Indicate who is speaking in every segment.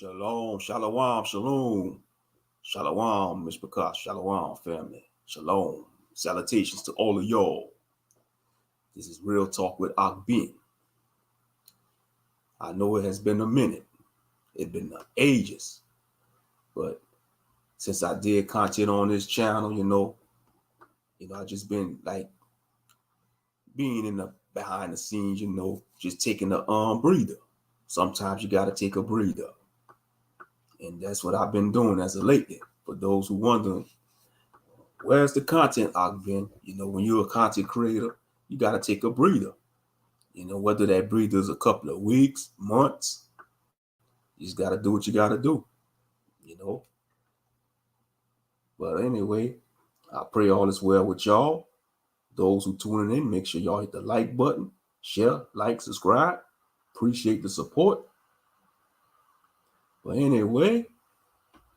Speaker 1: Shalom, shalom, shalom, shalom, Miss Prakash, shalom, family, shalom. Salutations to all of y'all. This is Real Talk with Akbin. I know it has been a minute. It's been ages. But since I did content on this channel, I just been like being in the behind the scenes, just taking a breather. Sometimes you gotta take a breather. And that's what I've been doing as of lately. For those who wondering, where's the content I've been? When you're a content creator, you got to take a breather. Whether that breather is a couple of weeks, months, you just got to do what you got to do, But anyway, I pray all is well with y'all. Those who tuning in, make sure y'all hit the like button, share, like, subscribe. Appreciate the support. But anyway,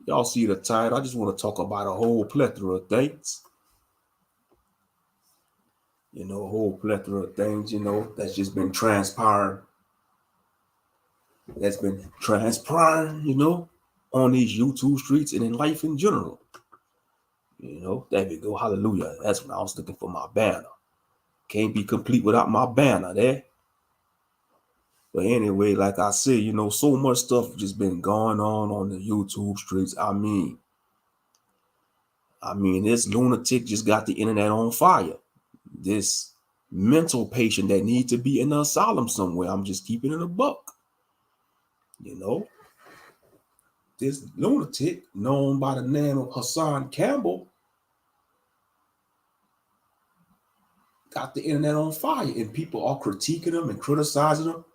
Speaker 1: y'all see the title. I just want to talk about a whole plethora of things. A whole plethora of things, that's just been transpiring. That's been transpiring, on these YouTube streets and in life in general. There we go. Hallelujah. That's when I was looking for my banner. Can't be complete without my banner there. But anyway, like I said, so much stuff just been going on the YouTube streets. I mean, this lunatic just got the internet on fire. This mental patient that needs to be in an asylum somewhere. I'm just keeping it a buck. This lunatic known by the name of Hassan Campbell got the internet on fire, and people are critiquing him and criticizing him,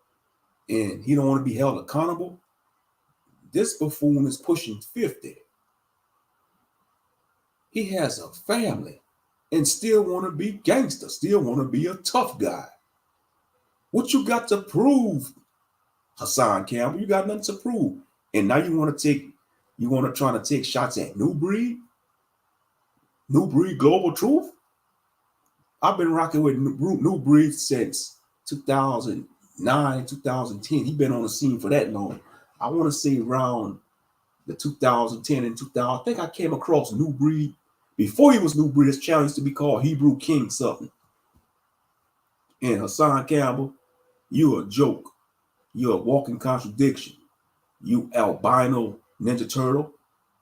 Speaker 1: and he don't want to be held accountable. This buffoon is pushing 50. He has a family and still want to be gangster, still want to be a tough guy. What you got to prove, Hassan Campbell? You got nothing to prove. And now you want to try to take shots at NuBreed? NuBreed Global Truth? I've been rocking with NuBreed since 2009, 2010. He's been on the scene for that long. I want to say around the 2010 and 2000. I think I came across NuBreed. Before he was NuBreed, his channel used to be called Hebrew King something. And Hassan Campbell, you're a joke. You're a walking contradiction. You albino Ninja Turtle.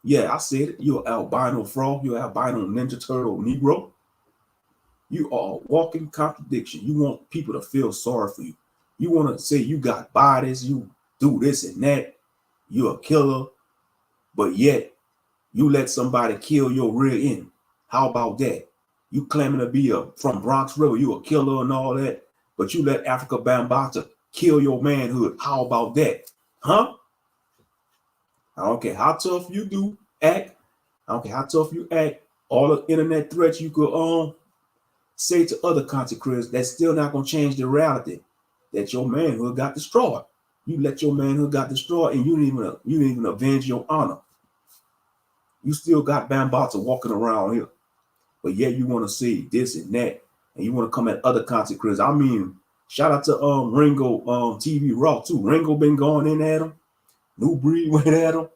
Speaker 1: Yeah, I said it. You're an albino frog. You're an albino Ninja Turtle Negro. You are a walking contradiction. You want people to feel sorry for you. You want to say you got bodies, you do this and that. You're a killer. But yet, you let somebody kill your rear end. How about that? You claiming to be from Bronx River, you a killer and all that, but you let Africa Bambaataa kill your manhood. How about that? Huh? I don't care how tough you do act. I don't care how tough you act. All the internet threats you could say to other content creators, that's still not going to change the reality that your manhood got destroyed. You let your manhood got destroyed, and you didn't even avenge your honor. You still got Bambaataa walking around here, but yet you want to say this and that, and you want to come at other content creators. I mean, shout out to Ringo TV Raw too. Ringo been going in at him. NuBreed went at him.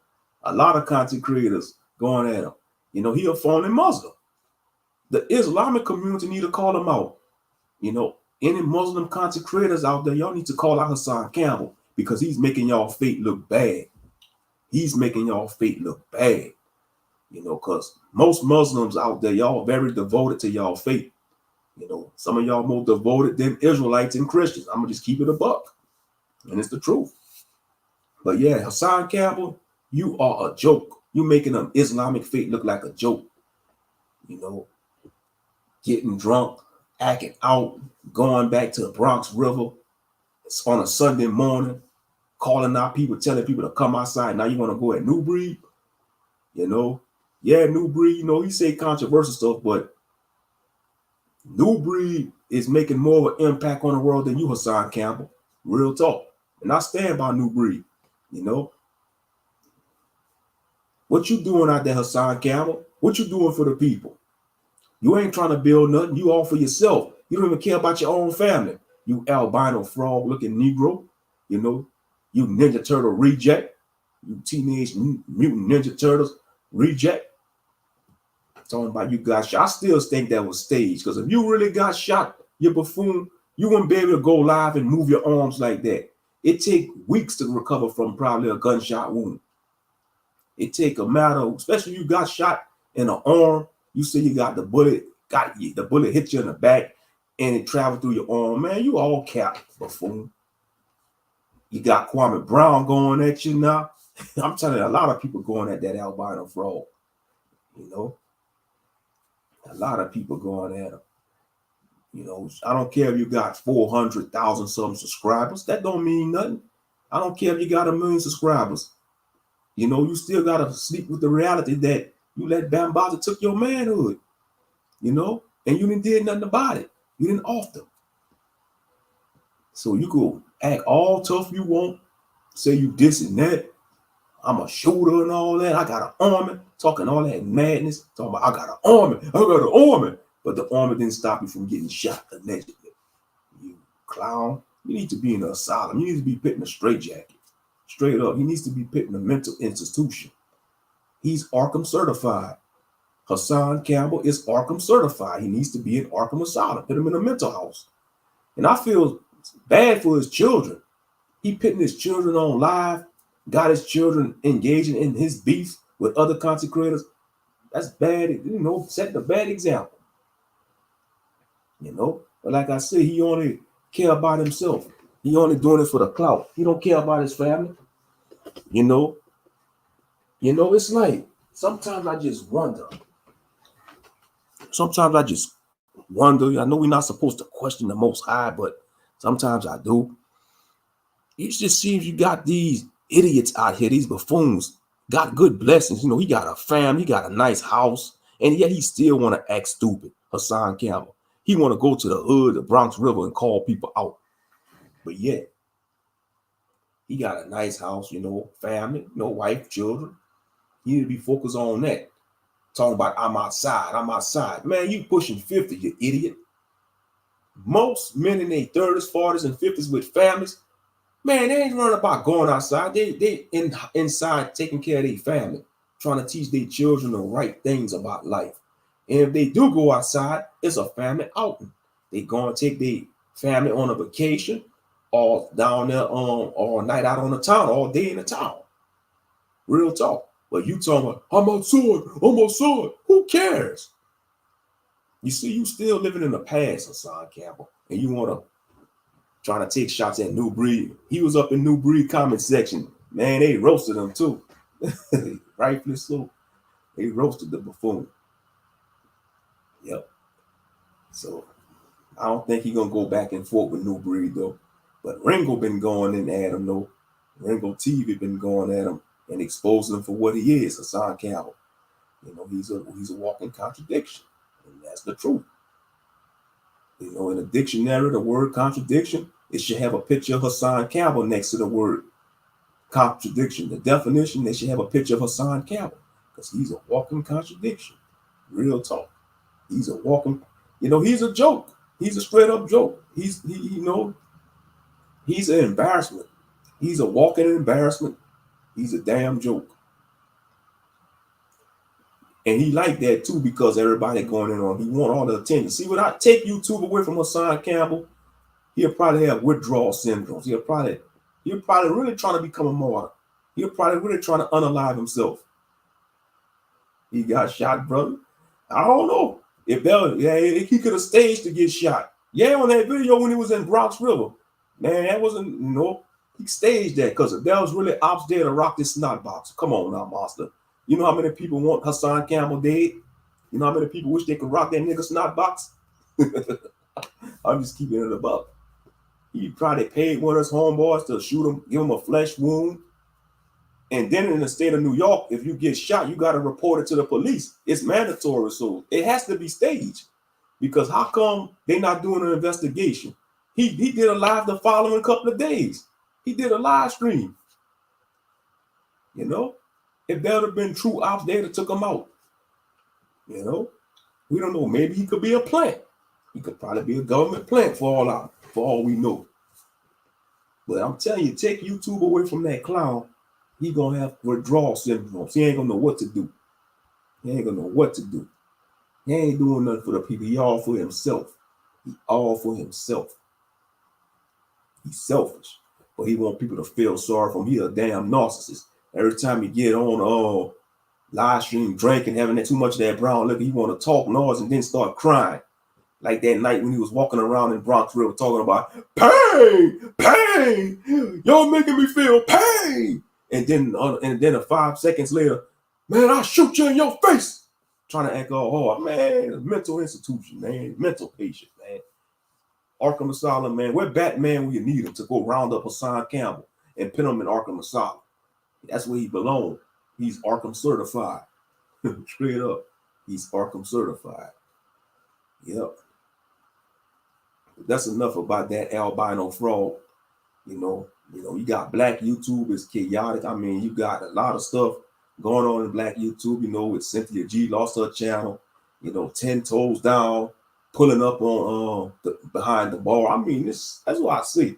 Speaker 1: A lot of content creators going at him. He a phony Muslim. The Islamic community need to call him out. Any Muslim content creators out there, y'all need to call out Hassan Campbell, because he's making y'all fate look bad. He's making y'all fate look bad. Because most Muslims out there, y'all very devoted to y'all faith. Some of y'all more devoted than Israelites and Christians. I'm going to just keep it a buck. And it's the truth. But yeah, Hassan Campbell, you are a joke. You making an Islamic faith look like a joke. Getting drunk, acting out, going back to the Bronx River. It's on a Sunday morning, calling out people, telling people to come outside. Now you want to go at NuBreed? Yeah, NuBreed, he say controversial stuff, but NuBreed is making more of an impact on the world than you, Hassan Campbell. Real talk. And I stand by NuBreed. What you doing out there, Hassan Campbell? What you doing for the people? You ain't trying to build nothing. You all for yourself. You don't even care about your own family. You albino frog looking Negro. You Ninja Turtle reject. You teenage mutant ninja turtles reject. Talking about you got shot. I still think that was staged, because if you really got shot, you buffoon, you wouldn't be able to go live and move your arms like that. It take weeks to recover from probably a gunshot wound. It take a matter of, especially you got shot in the arm. You say you got the bullet hit you in the back and it traveled through your arm. Man, you all capped, buffoon. You got Kwame Brown going at you now. I'm telling you, a lot of people going at that albino frog. You know, a lot of people going at him. You know, I don't care if you got 400,000 something subscribers. That don't mean nothing. I don't care if you got 1 million subscribers. You know, you still got to sleep with the reality that you let Bambaza took your manhood. You know, and you didn't did nothing about it. You didn't off them. So you go act all tough you want, say you this and that. I'm a shooter and all that. I got an army, talking all that madness. Talking about I got an army, I got an army. But the army didn't stop you from getting shot allegedly. You clown. You need to be in an asylum. You need to be put in a straitjacket. Straight up. He needs to be put in a mental institution. He's Arkham certified. Hassan Campbell is Arkham certified. He needs to be in Arkham Asylum. Put him in a mental house. And I feel bad for his children. He putting his children on live, got his children engaging in his beef with other content creators. That's bad, you know, setting a bad example. You know, but like I said, he only care about himself. He only doing it for the clout. He don't care about his family. You know, it's like sometimes I just wonder. I know we're not supposed to question the Most High, but sometimes I do. It just seems you got these idiots out here, these buffoons, got good blessings. You know, he got a family, he got a nice house, and yet he still want to act stupid. Hassan Campbell. He want to go to the hood, the Bronx River, and call people out. But yet, he got a nice house, you know, family, you know, wife, children. He need to be focused on that. Talking about I'm outside. Man, you pushing 50, you idiot. Most men in their 30s, 40s, and 50s with families, man, they ain't worrying about going outside. They inside taking care of their family, trying to teach their children the right things about life. And if they do go outside, it's a family outing. They going to take their family on a vacation or down there all night out on the town, all day in the town. Real talk. But you talking about, I'm outside. Who cares? You see, you still living in the past, Hassan Campbell, and you want to trying to take shots at NuBreed. He was up in NuBreed comment section. Man, they roasted him too. Rightfully so. They roasted the buffoon. Yep. So I don't think he's gonna go back and forth with NuBreed though. But Ringo been going in at him though. Ringo TV been going at him and exposing him for what he is, Hassan Campbell. You know, he's a walking contradiction. And that's the truth. You know, in a dictionary, the word contradiction, it should have a picture of Hassan Campbell next to the word contradiction. The definition, they should have a picture of Hassan Campbell because he's a walking contradiction. Real talk. He's a walking, you know, he's a joke. He's a straight up joke. He's an embarrassment. He's a walking embarrassment. He's a damn joke. And he like that too because everybody going in on him. He want all the attention. See, when I take YouTube away from Hassan Campbell, he'll probably have withdrawal syndromes. He'll probably really trying to become a martyr. He'll probably really trying to unalive himself. He got shot, brother. I don't know. If he could have staged to get shot. Yeah, on that video when he was in Bronx River. Man, that wasn't, he staged that because if that was really ops there to rock this snot box. Come on now, master. You know how many people want Hassan Campbell dead? You know how many people wish they could rock that nigga snot box? I'm just keeping it above. He probably paid one of his homeboys to shoot him, give him a flesh wound. And then in the state of New York, if you get shot, you got to report it to the police. It's mandatory, so it has to be staged. Because how come they not doing an investigation? He did a live the following couple of days. He did a live stream. You know? If there would have been true ops there that took him out. You know? We don't know. Maybe he could be a plant. He could probably be a government plant for all we know. But I'm telling you, take YouTube away from that clown, He gonna have withdrawal syndrome. He ain't gonna know what to do. He ain't gonna know what to do. He ain't doing nothing for the people. He all for himself. He all for himself. He's selfish. But he want people to feel sorry for him. He a damn narcissist. Every time he get on live stream drinking, having too much of that brown liquor, he want to talk noise and then start crying. Like that night when he was walking around in Bronx River talking about pain, pain, y'all making me feel pain. And then 5 seconds later, man, I'll shoot you in your face. Trying to act all hard. Man, mental institution, man. Mental patient, man. Arkham Asylum, man. We're Batman when you need him to go round up Hassan Campbell and pin him in Arkham Asylum. That's where he belongs. He's Arkham certified. Straight up. He's Arkham certified. Yep. That's enough about that albino frog. You got black YouTube is chaotic. I mean, you got a lot of stuff going on in black YouTube, with Cynthia G lost her channel, 10 toes down, pulling up on behind the bar. I mean, that's what I see.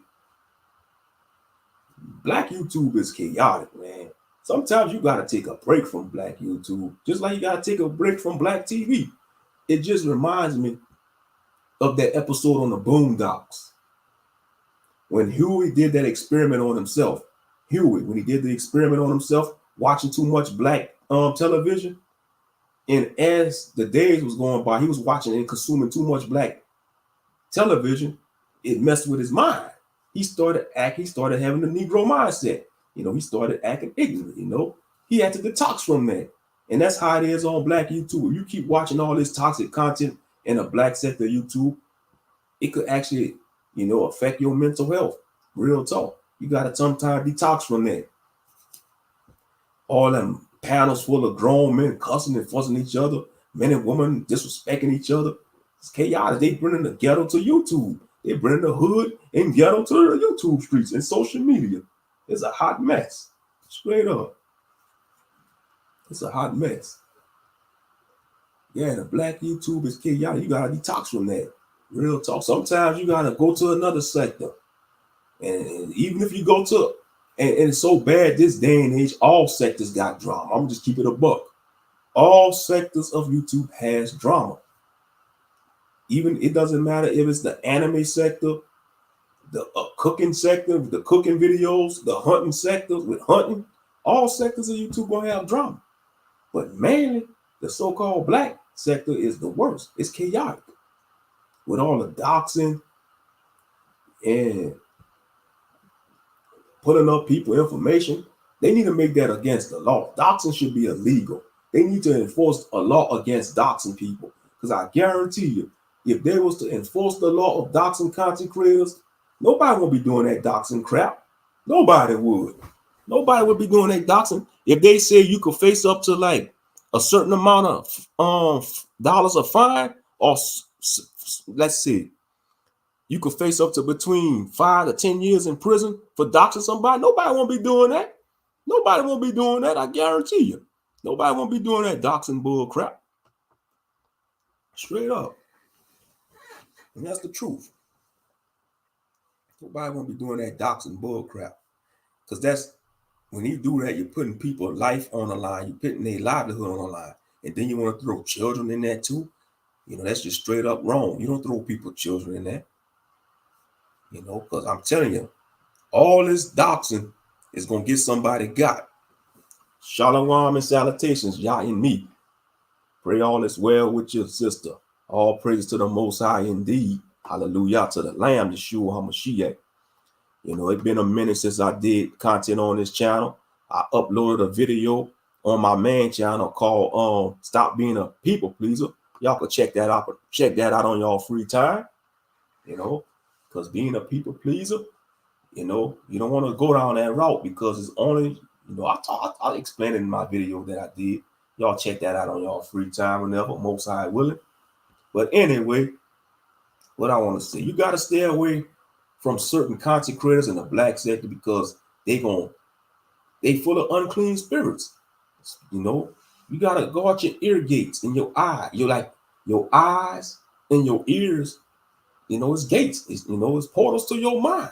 Speaker 1: Black YouTube is chaotic, man. Sometimes you got to take a break from black YouTube, just like you got to take a break from black TV. It just reminds me of that episode on the Boondocks when Huey did that experiment on himself. When he did the experiment on himself, watching too much black television, and as the days was going by, he was watching and consuming too much black television. It messed with his mind. He started having the Negro mindset. He started acting ignorant. He had to detox from that. And that's how it is on black YouTube. If you keep watching all this toxic content in a black sector of YouTube, it could actually, affect your mental health. Real talk. You got to sometimes detox from that. All them panels full of grown men cussing and fussing each other, men and women disrespecting each other. It's chaotic. They bringing the ghetto to YouTube. They bring the hood and ghetto to the YouTube streets and social media. It's a hot mess. Straight up. It's a hot mess. Yeah, the black YouTube is chaotic. You got to detox from that. Real talk. Sometimes you got to go to another sector. And even if you go to, and it's so bad this day and age, all sectors got drama. I'm going to just keep it a buck. All sectors of YouTube has drama. Even it doesn't matter if it's the anime sector, the cooking sector, the cooking videos, the hunting sector with hunting. All sectors of YouTube going to have drama. But mainly, the so-called black sector is the worst. It's chaotic. With all the doxing and putting up people information, they need to make that against the law. Doxing should be illegal. They need to enforce a law against doxing people. Because I guarantee you, if they was to enforce the law of doxing content creators, nobody would be doing that doxing crap. Nobody would. Nobody would be doing that doxing. If they say you could face up to like a certain amount of dollars of fine, or let's see, you could face up to between 5 to 10 years in prison for doxing somebody. Nobody won't be doing that. Nobody won't be doing that. I guarantee you. Nobody won't be doing that doxing bull crap. Straight up. And that's the truth. Nobody won't be doing that doxing bull crap. Because that's, when you do that, you're putting people's life on the line. You're putting their livelihood on the line. And then you want to throw children in there too. That's just straight up wrong. You don't throw people's children in there. Because I'm telling you, all this doxing is going to get somebody got. Shalom and salutations, Yah and me. Pray all is well with your sister. All praise to the Most High indeed. Hallelujah to the Lamb, Yeshua HaMashiach. It's been a minute since I did content on this channel. I uploaded a video on my main channel called Stop Being a People Pleaser. Y'all can check that out. Check that out on y'all free time. Because being a people pleaser, you don't want to go down that route, because it's only, I explained it in my video that I did. Y'all check that out on y'all free time whenever, Most High willing. But anyway, what I want to say, you got to stay away from certain content creators in the black sector, because they full of unclean spirits. You got to guard your ear gates and your eye. Your eyes and your ears. It's gates. It's portals to your mind.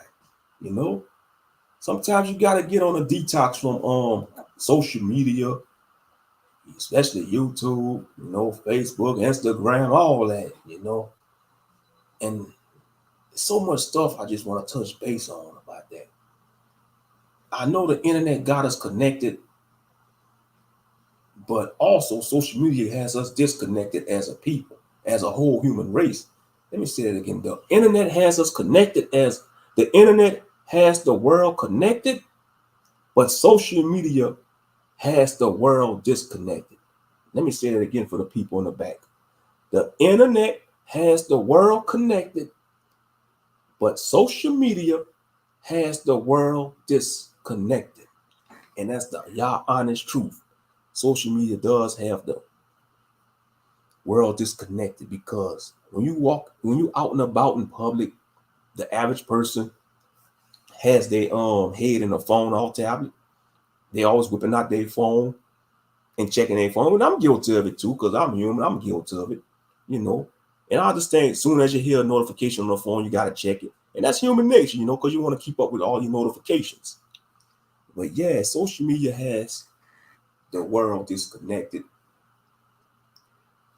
Speaker 1: Sometimes you gotta get on a detox from social media, especially YouTube, Facebook, Instagram, all that, And so much stuff I just want to touch base on about that. I know the internet got us connected, but also social media has us disconnected as a people, as a whole human race. Let me say that again. The internet has us connected as the internet has the world connected, but social media has the world disconnected. Let me say that again for the people in the back. The internet has the world connected, but social media has the world disconnected. And that's the y'all honest truth. Social media does have the world disconnected because when you out and about in public, the average person has their head in a phone all tablet. They always whipping out their phone and checking their phone. And I'm guilty of it too, because I'm human. I'm guilty of it, And I understand as soon as you hear a notification on the phone, you gotta check it. And that's human nature, because you want to keep up with all your notifications. But yeah, social media has the world disconnected.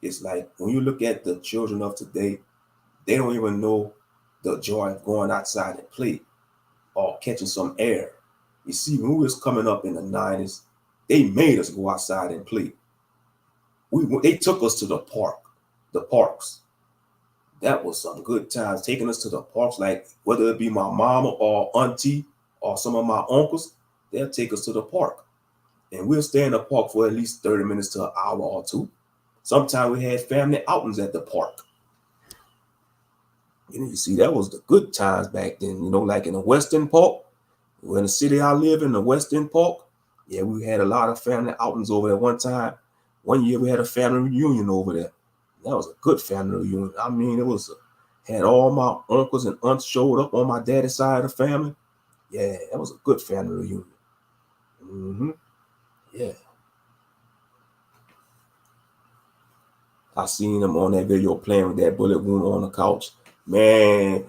Speaker 1: It's like when you look at the children of today, they don't even know the joy of going outside and play or catching some air. You see, when we was coming up in the 90s, they made us go outside and play. They took us to the parks. That was some good times, taking us to the parks, like whether it be my mama or auntie or some of my uncles, they'll take us to the park. And we'll stay in the park for at least 30 minutes to an hour or two. Sometimes we had family outings at the park. You see, that was the good times back then, like in the Western Park. In the city I live in, the Western Park, yeah, we had a lot of family outings over there one time. One year we had a family reunion over there. That was a good family reunion. I mean, had all my uncles and aunts showed up on my daddy's side of the family. Yeah, that was a good family reunion. Mm-hmm. Yeah. I seen him on that video playing with that bullet wound on the couch. Man,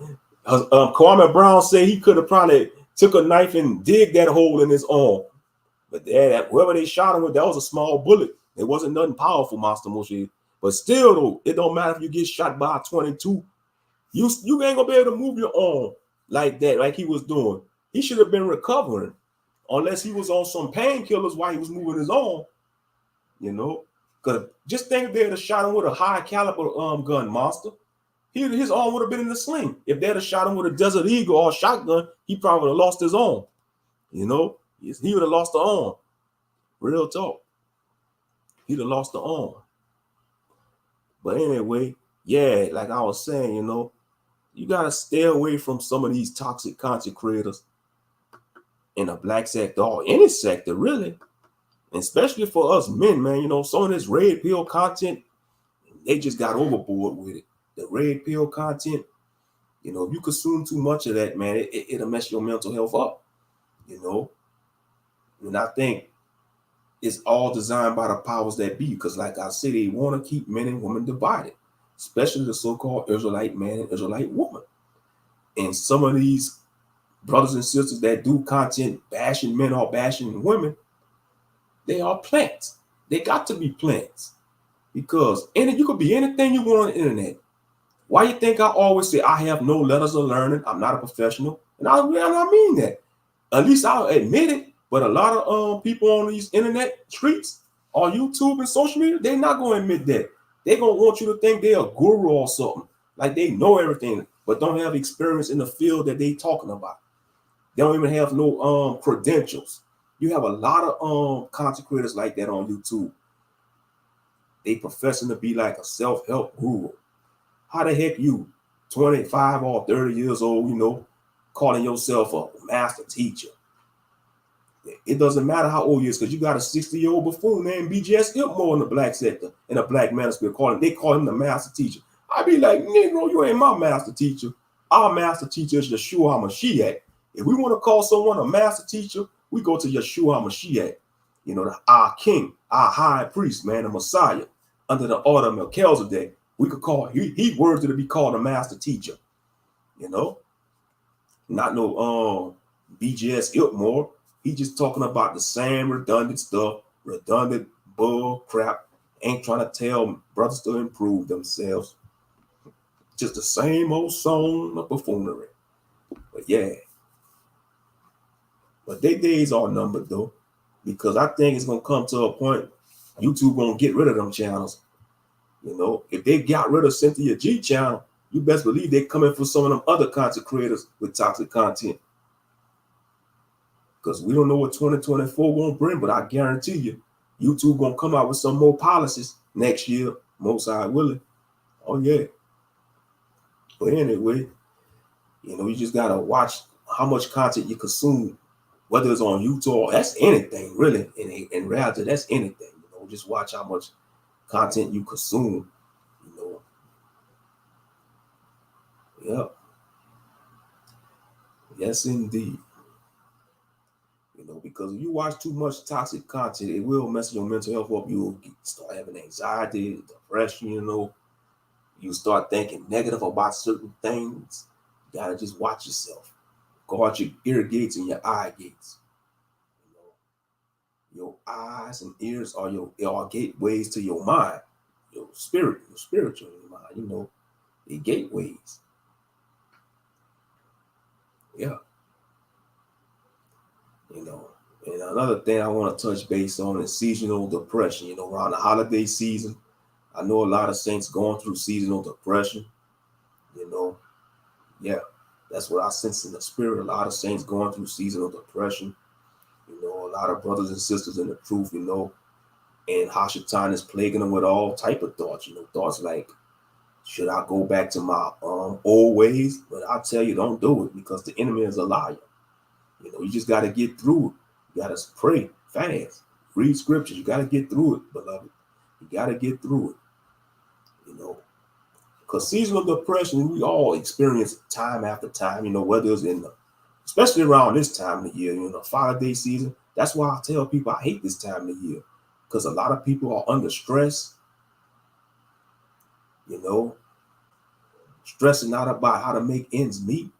Speaker 1: Kwame Brown said he could have probably took a knife and dig that hole in his arm. But whoever they shot him with, that was a small bullet. It wasn't nothing powerful, Master Moshe. But still, though, it don't matter if you get shot by a 22. You ain't going to be able to move your arm like that, like he was doing. He should have been recovering, unless he was on some painkillers while he was moving his arm. Because just think they'd have shot him with a high caliber gun, Monster. His arm would have been in the sling. If they'd have shot him with a Desert Eagle or a shotgun, he probably would have lost his arm. He would have lost the arm. Real talk. He'd have lost the arm. But anyway, yeah, like I was saying, you got to stay away from some of these toxic content creators in the black sector or any sector, really. And especially for us men, man, some of this red pill content, they just got overboard with it. The red pill content, if you consume too much of that, man, it'll mess your mental health up, And I think it's all designed by the powers that be, because like I said, they want to keep men and women divided, especially the so-called Israelite man and Israelite woman. And some of these brothers and sisters that do content bashing men or bashing women, they are plants. They got to be plants, because you could be anything you want on the internet. Why you think I always say I have no letters of learning? I'm not a professional. And I mean that. At least I'll admit it. But a lot of people on these internet streets or YouTube and social media, they're not going to admit that. They're going to want you to think they're a guru or something. Like they know everything, but don't have experience in the field that they're talking about. They don't even have no credentials. You have a lot of content creators like that on YouTube. They professing to be like a self-help guru. How the heck you, 25 or 30 years old, calling yourself a master teacher? It doesn't matter how old you is, because you got a 60-year-old buffoon named BJS Ilmore in the black sector, in the black manosphere. They call him the master teacher. I be like, Negro, you ain't my master teacher. Our master teacher is Yeshua HaMashiach. If we want to call someone a master teacher, we go to Yeshua HaMashiach, our king, our high priest, man, the Messiah, under the order of Melchizedek. We could call, he worthy to be called a master teacher, not no BGS Iltmore, he just talking about the same redundant stuff, redundant bull crap. Ain't trying to tell brothers to improve themselves. Just the same old song of buffoonery. But yeah. But their days are numbered though. Because I think it's gonna come to a point YouTube gonna get rid of them channels. You know, if they got rid of Cynthia G channel, you best believe they're coming for some of them other content creators with toxic content. Because we don't know what 2024 gonna bring, but I guarantee you, YouTube gonna come out with some more policies next year, most high willing. Oh yeah. But anyway, you know, you just gotta watch how much content you consume, whether it's on YouTube or that's anything really. In reality, that's anything. You know, just watch how much content you consume. You know. Yep. Yes, indeed. You know, because if you watch too much toxic content, it will mess your mental health up. You'll start having anxiety, depression, you know. You start thinking negative about certain things. You gotta just watch yourself. Guard your ear gates and your eye gates. You know, your eyes and ears are your gateways to your mind, your spirit, your spiritual mind, you know, the gateways. Yeah. You know, and another thing I want to touch base on is seasonal depression. You know, around the holiday season, I know a lot of saints going through seasonal depression. You know, yeah, that's what I sense in the spirit. A lot of saints going through seasonal depression. You know, a lot of brothers and sisters in the truth, you know, and Hashan is plaguing them with all type of thoughts. You know, thoughts like, should I go back to my old ways? But I tell you, don't do it because the enemy is a liar. You know, you just got to get through it. You got to pray, fast, read scriptures. You got to get through it, beloved. You got to get through it. You know, because seasonal depression, we all experience time after time, you know, whether it's especially around this time of the year, you know, holiday season. That's why I tell people I hate this time of the year because a lot of people are under stress, you know, stressing out about how to make ends meet.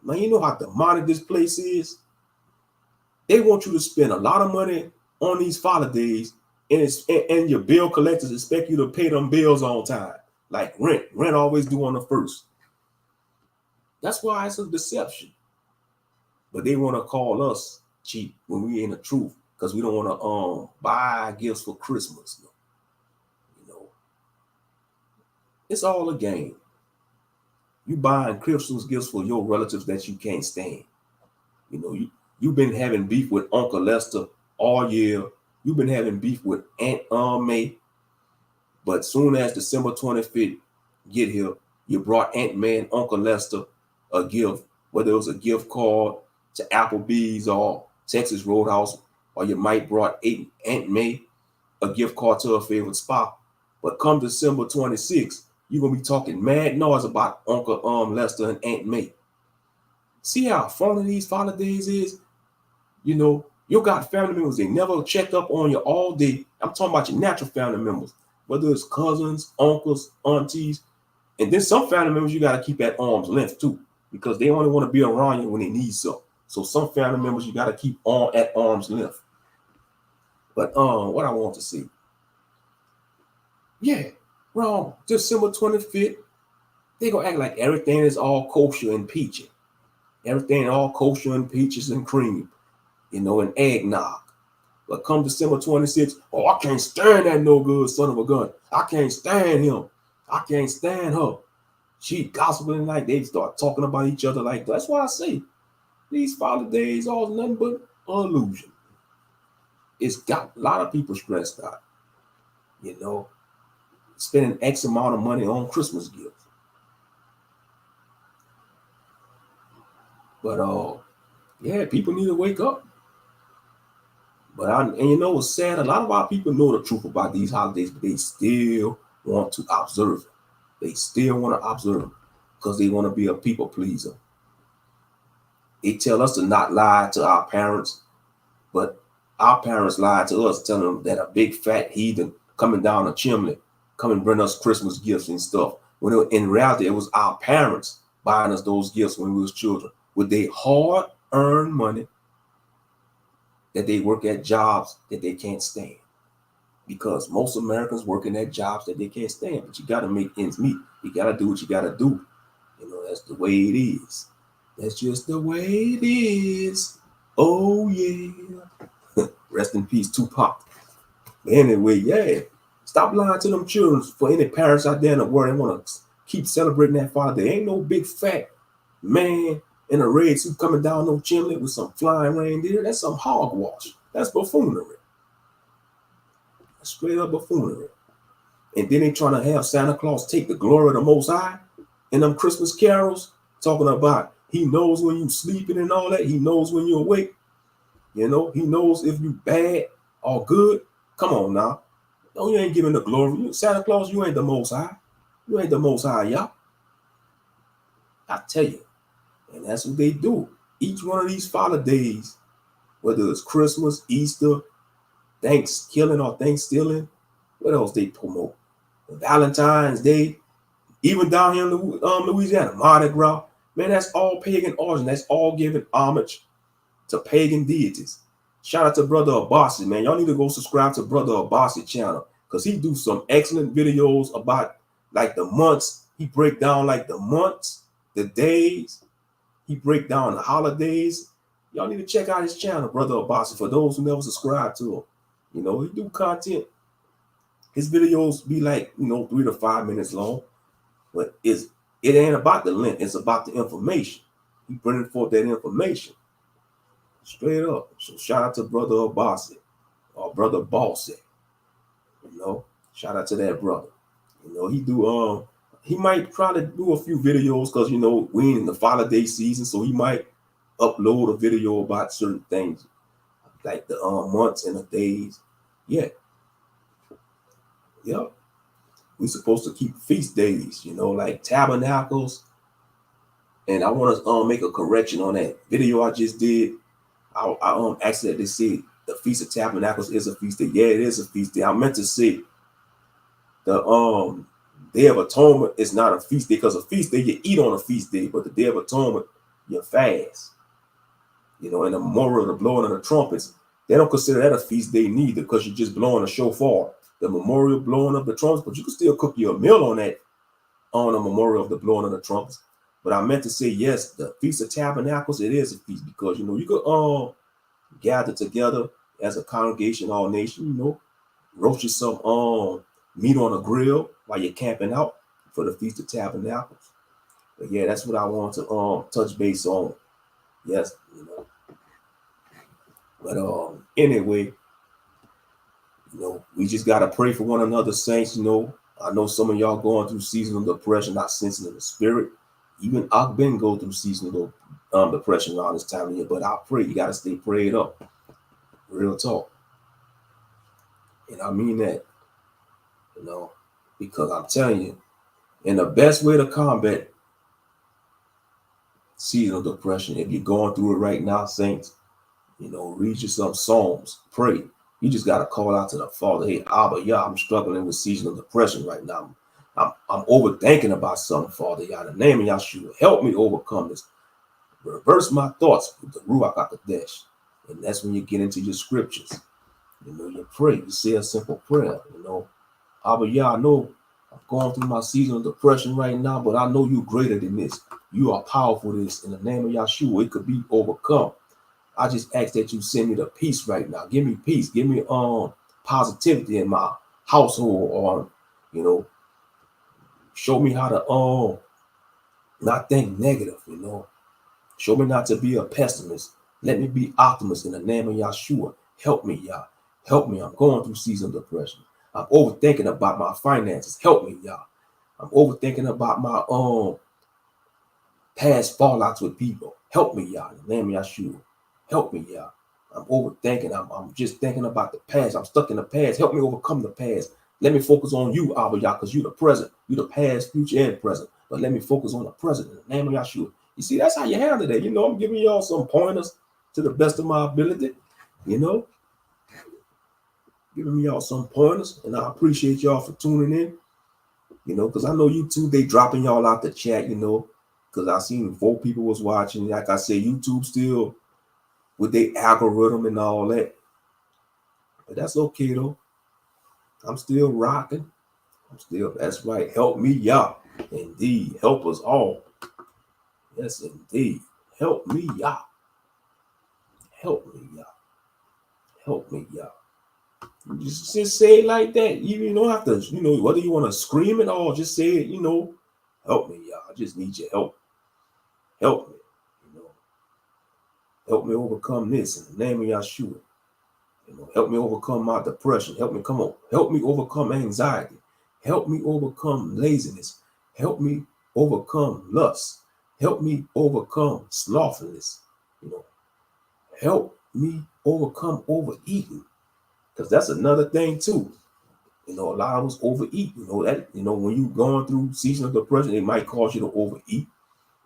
Speaker 1: Man, you know how demonic this place is? They want you to spend a lot of money on these holidays, and your bill collectors expect you to pay them bills on time. Like rent. Rent always due on the first. That's why it's a deception. But they want to call us cheap when we ain't the truth because we don't want to buy gifts for Christmas. You know, it's all a game. You buying Christmas gifts for your relatives that you can't stand. You know, you've been having beef with Uncle Lester all year. You've been having beef with Aunt May. But soon as December 25th get here, you brought Aunt May and Uncle Lester a gift, whether it was a gift card to Applebee's or Texas Roadhouse, or you might brought Aunt May a gift card to her favorite spa. But come December 26th, you're going to be talking mad noise about Uncle Lester and Aunt May. See how phony these holidays is? You know, you got family members, they never check up on you all day. I'm talking about your natural family members, whether it's cousins, uncles, aunties. And then some family members you got to keep at arm's length too, because they only want to be around you when they need something. So some family members you got to keep on at arm's length. But what I want to see. Yeah, wrong. December 25th, they gonna act like everything is all kosher and peachy. Everything all kosher and peaches and cream, you know, and eggnog. But come December 26th, oh, I can't stand that no good son of a gun. I can't stand him. I can't stand her. She gossiping like they start talking about each other like that. That's why I say these holidays are nothing but illusion. It's got a lot of people stressed out, you know, spending X amount of money on Christmas gifts. But yeah, people need to wake up. And you know what's sad? A lot of our people know the truth about these holidays, but they still want to observe it. They still want to observe it because they want to be a people pleaser. They tell us to not lie to our parents, but our parents lied to us, telling them that a big fat heathen coming down a chimney, come and bring us Christmas gifts and stuff. When in reality, it was our parents buying us those gifts when we was children with their hard earn money, that they work at jobs that they can't stand. Because most Americans working at jobs that they can't stand. But you got to make ends meet. You got to do what you got to do. That's the way it is. That's just the way it is. Oh, yeah. Rest in peace, Tupac. But anyway, yeah. Stop lying to them children. For any parents out there in the world that want to keep celebrating that Father Day. Ain't no big fat man in a red suit coming down no chimney with some flying reindeer. That's some hogwash. That's buffoonery. That's straight up buffoonery. And then they trying to have Santa Claus take the glory of the Most High in them Christmas carols, talking about he knows when you sleeping and all that. He knows when you're awake. He knows if you bad or good. Come on now. No, you ain't giving the glory. Santa Claus, you ain't the Most High. You ain't the Most High, y'all. I tell you. And that's what they do. Each one of these Father days, whether it's Christmas, Easter, Thanksgiving or Thanksgiving, what else they promote? Valentine's Day, even down here in Louisiana, Mardi Gras. Man, that's all pagan origin. That's all giving homage to pagan deities. Shout out to Brother Abasi, man. Y'all need to go subscribe to Brother Abasi channel because he do some excellent videos about like the months. He break down like the months, the days. He break down the holidays. Y'all need to check out his channel, Brother Abasi, for those who never subscribe to him. He do content. His videos be like, 3 to 5 minutes long. But it ain't about the length. It's about the information. He bringing forth that information. Straight up. So shout out to Brother Abasi or Brother Bossy. Shout out to that brother. He might try to do a few videos because we in the holiday season, so he might upload a video about certain things like the months and the days. Yeah. Yep. We're supposed to keep feast days, like tabernacles. And I want to make a correction on that video I just did. I accidentally said the Feast of Tabernacles is a feast day. Yeah, it is a feast day. I meant to say the Day of Atonement is not a feast day because a feast day you eat on a feast day, but the Day of Atonement you fast. And the memorial of the blowing of the trumpets, they don't consider that a feast day neither because you're just blowing a shofar. The memorial blowing of the trumpets, but you can still cook you a meal on that, on the memorial of the blowing of the trumpets. But I meant to say, yes, the Feast of Tabernacles, it is a feast because, you could gather together as a congregation, all nation, roast you some meat on a grill while you're camping out for the Feast of Tabernacles. But yeah, that's what I want to touch base on. Yes, But anyway, we just got to pray for one another, saints. I know some of y'all going through seasonal depression, not sensing in the spirit. Even I've been going through seasonal depression around this time of year, but I pray you got to stay prayed up. Real talk. And I mean that, because I'm telling you, and the best way to combat seasonal depression, if you're going through it right now, saints, read you some Psalms, pray. You just got to call out to the Father. Hey, Abba, yeah, I'm struggling with seasonal depression right now. I'm overthinking about something, Father. Y'all, in the name of Yahshua, help me overcome this. Reverse my thoughts with the Ruach HaKodesh. And that's when you get into your scriptures. You pray. You say a simple prayer. Abba, yeah, I know I'm going through my seasonal depression right now, but I know you're greater than this. You are powerful in this. In the name of Yahshua, it could be overcome. I just ask that you send me the peace right now. Give me peace. Give me positivity in my household, or show me how to not think negative, Show me not to be a pessimist. Let me be optimist in the name of Yahshua. Help me, Yah. Help me. I'm going through seasonal depression. I'm overthinking about my finances. Help me, Yah. I'm overthinking about my past fallouts with people. Help me, Yah, in the name of Yahshua. Help me, Yah. I'm overthinking. I'm just thinking about the past. I'm stuck in the past. Help me overcome the past. Let me focus on you, Abba Yah, because you're the present. You're the past, future, and present. But let me focus on the present in the name of Yahshua. You see, that's how you handle it. I'm giving y'all some pointers to the best of my ability. Giving y'all some pointers, and I appreciate y'all for tuning in. Because I know YouTube, they dropping y'all out the chat, because I seen 4 people was watching. Like I said, YouTube still with their algorithm and all that. But that's okay though. I'm still rocking. That's right. Help me, Yah. Indeed. Help us all. Yes, indeed. Help me, Yah. Help me, Yah. Help me, Yah. Just say it like that. You don't have to, whether you want to scream it or just say it, help me, Yah. I just need your help. Help me. Help me overcome this in the name of Yahshua. Help me overcome my depression. Help me overcome anxiety. Help me overcome laziness. Help me overcome lust. Help me overcome slothfulness. Help me overcome overeating. Because that's another thing too. A lot of us overeat. When you're going through season of depression, it might cause you to overeat.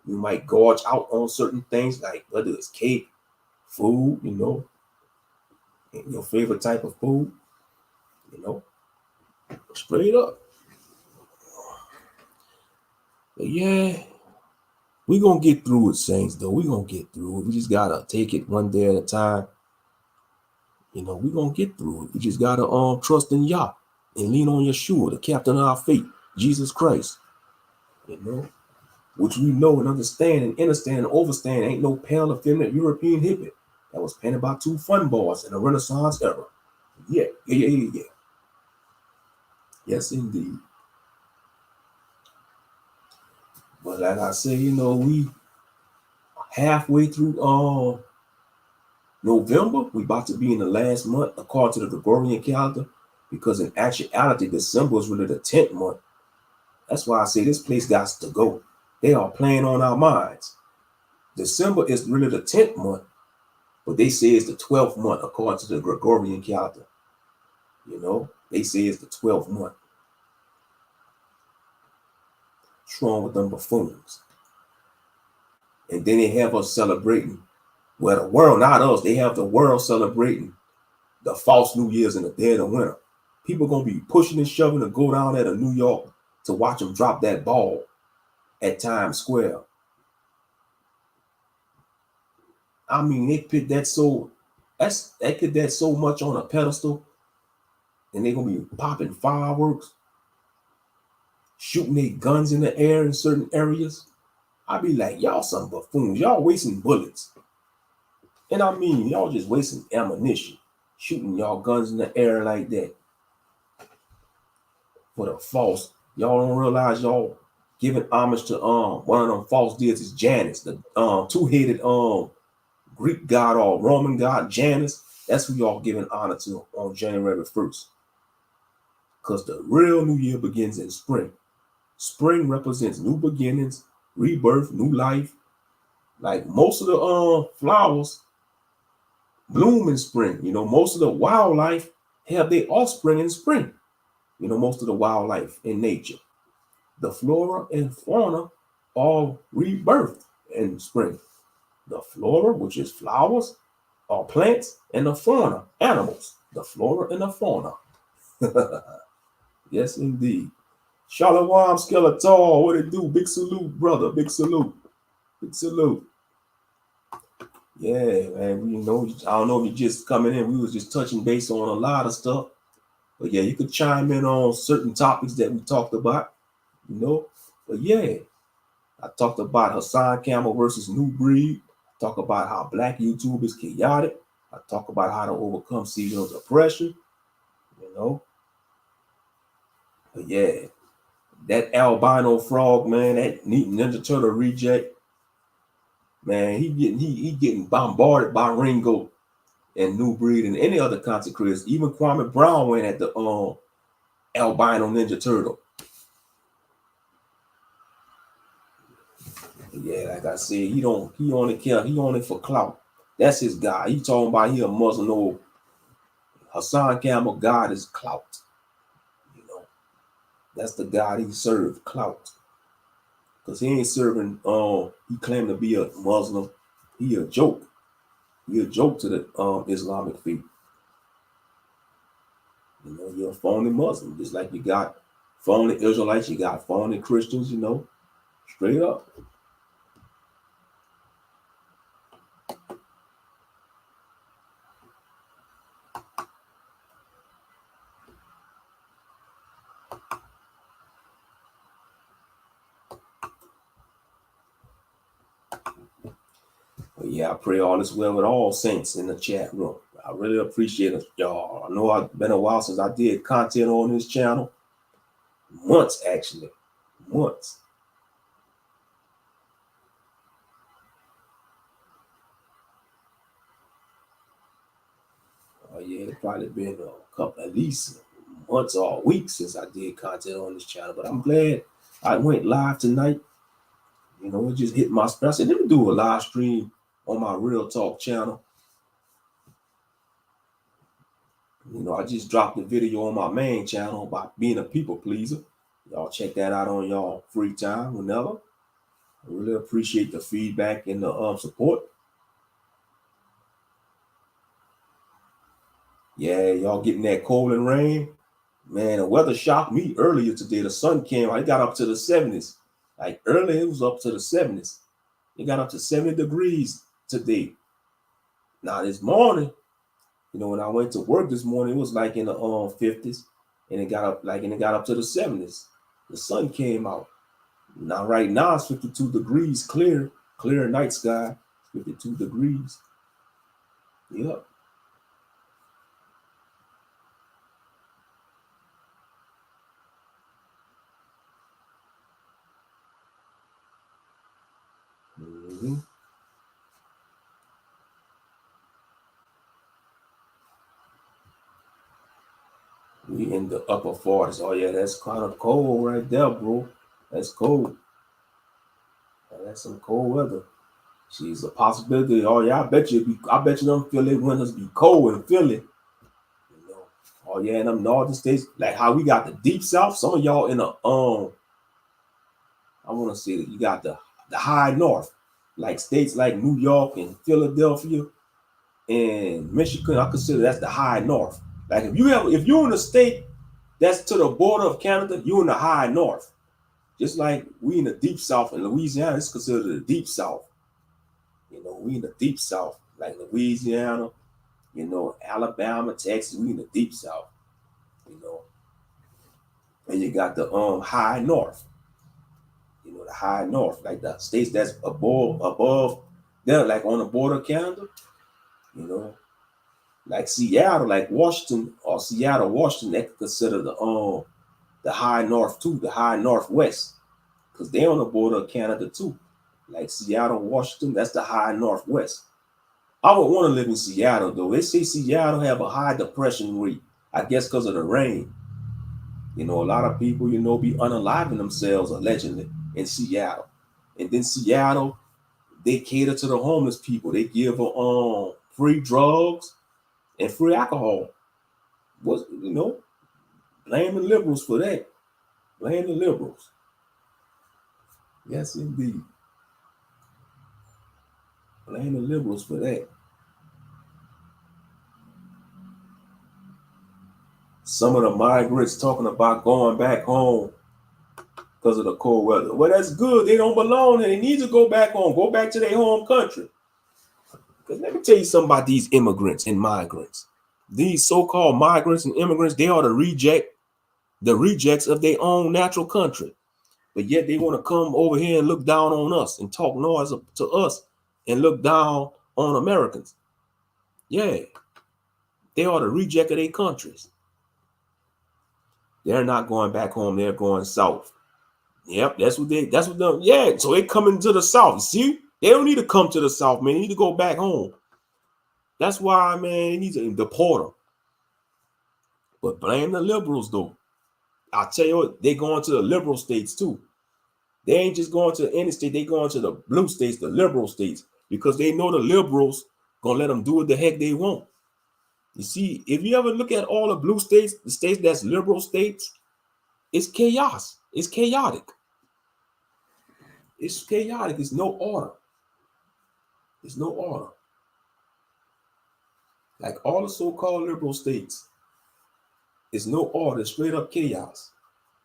Speaker 1: You might gorge out on certain things, like whether it's cake, food, your favorite type of food, straight up. But yeah, we're going to get through it, saints, though. We're going to get through it. We just got to take it one day at a time. We're going to get through it. We just got to trust in Yah and lean on Yeshua, the captain of our faith, Jesus Christ. Which we know and understand and understand and overstand ain't no pale, effeminate European hippie that was painted by 2 fun boys in the Renaissance era. Yeah. Yes, indeed. But like I say, we halfway through November. We about to be in the last month according to the Gregorian calendar, because in actuality, December is really the 10th month. That's why I say this place got to go. They are playing on our minds. December is really the 10th month, but they say it's the 12th month according to the Gregorian calendar. They say it's the 12th month. What's wrong with them buffoons? And then they have us celebrating, well, the world, not us, they have the world celebrating the false New Year's in the dead of winter. People going to be pushing and shoving to go down there to New York to watch them drop that ball at Times Square. I mean, they put that so much on a pedestal, and they're gonna be popping fireworks, shooting their guns in the air in certain areas. I be like, y'all some buffoons. Y'all wasting bullets. And I mean, y'all just wasting ammunition, shooting y'all guns in the air like that for the false. Y'all don't realize y'all giving homage to one of them false deities, Janus, the 2-headed Greek god or Roman god Janus. That's who y'all giving honor to on January 1st. Because the real New Year begins in spring. Spring represents new beginnings, rebirth, new life. Like most of the flowers bloom in spring. Most of the wildlife have their offspring in spring. Most of the wildlife in nature. The flora and fauna all rebirth in spring. The flora, which is flowers, or plants, and the fauna, animals. The flora and the fauna. Yes, indeed. Shalom, Skeletor. What it do? Big salute, brother. Big salute. Big salute. Yeah, man. I don't know if you're just coming in. We was just touching base on a lot of stuff. But yeah, you could chime in on certain topics that we talked about. But yeah, I talked about Hassan Campbell versus NuBreed. Talk about how Black YouTube is chaotic. I talk about how to overcome seasonal depression. But yeah, that albino frog, man, that Ninja Turtle reject, man, he getting bombarded by Ringo and NuBreed and any other content creators. Even Kwame Brown went at the albino Ninja Turtle. Yeah, like I said, he only care, he only for clout. That's his guy. He talking about he a Muslim old Hassan Campbell. God is clout. That's the God he served, clout. Because he ain't serving, he claimed to be a Muslim. He a joke. He a joke to the Islamic faith. You're a phony Muslim. Just like you got phony Israelites, you got phony Christians, straight up. Yeah, I pray all is well with all saints in the chat room. I really appreciate it, y'all. I know it's been a while since I did content on this channel. Months, actually. Months. Oh, yeah, it's probably been a couple, at least months or weeks since I did content on this channel. But I'm glad I went live tonight. You know, it just hit my spot. I said, let me do a live stream on my Real Talk channel. You know, I just dropped a video on my main channel about being a people pleaser. Y'all check that out on y'all free time whenever. I really appreciate the feedback and the support. Yeah, y'all getting that cold and rain. Man, the weather shocked me earlier today. The sun came, I got up to the 70s. Like earlier, it was up to the 70s. It got up to 70 degrees today. Now this morning, you know, when I went to work this morning, it was like in the 50s, and it got up to the 70s. The sun came out. Now right now it's 52 degrees, clear night sky, 52 degrees. Yep. Mm-hmm. We in the upper 40s. Oh yeah, that's kind of cold right there, bro. That's cold. That's some cold weather. She's a possibility. Oh yeah, I bet you them Philly winters be cold in Philly. You know. Oh yeah, in them northern states, like how we got the deep south. Some of y'all in the I want to say that you got the high north, like states like New York and Philadelphia and Michigan. I consider that's the high north. Like if you're in a state that's to the border of Canada, you're in the high north. Just like we in the deep south in Louisiana, it's considered the deep south. You know, we in the deep south, like Louisiana, you know, Alabama, Texas, we in the deep south, you know. And you got the high north, you know, the high north, like the states that's above, they're like on the border of Canada, you know, like Seattle, like Washington or Seattle, Washington, they consider the high north too, the high northwest, because they're on the border of Canada too. Like Seattle, Washington, that's the high northwest. I would want to live in Seattle though. They say Seattle have a high depression rate, I guess because of the rain. You know, a lot of people, you know, be unaliving themselves allegedly in Seattle. And then Seattle, they cater to the homeless people. They give free drugs and free alcohol. Was you know, blame the liberals for that. Blame the liberals. Yes, indeed. Blame the liberals for that. Some of the migrants talking about going back home because of the cold weather. Well, that's good. They don't belong there. They need to go back home. Go back to their home country. Because let me tell you something about these immigrants and migrants. These so-called migrants and immigrants, they are the rejects of their own natural country. But yet they want to come over here and look down on us and talk noise to us and look down on Americans. Yeah. They are the reject of their countries. They're not going back home. They're going south. Yep, that's what them. Yeah, so they coming to the south. See, they don't need to come to the south, man. They need to go back home. That's why, man, they need to deport them. But blame the liberals, though. I tell you what, they going to the liberal states too. They ain't just going to any state. They going to the blue states, the liberal states, because they know the liberals gonna let them do what the heck they want. You see, if you ever look at all the blue states, the states that's liberal states, it's chaos. It's chaotic. It's chaotic. It's no order. There's no order. Like all the so-called liberal states, it's no order, straight up chaos.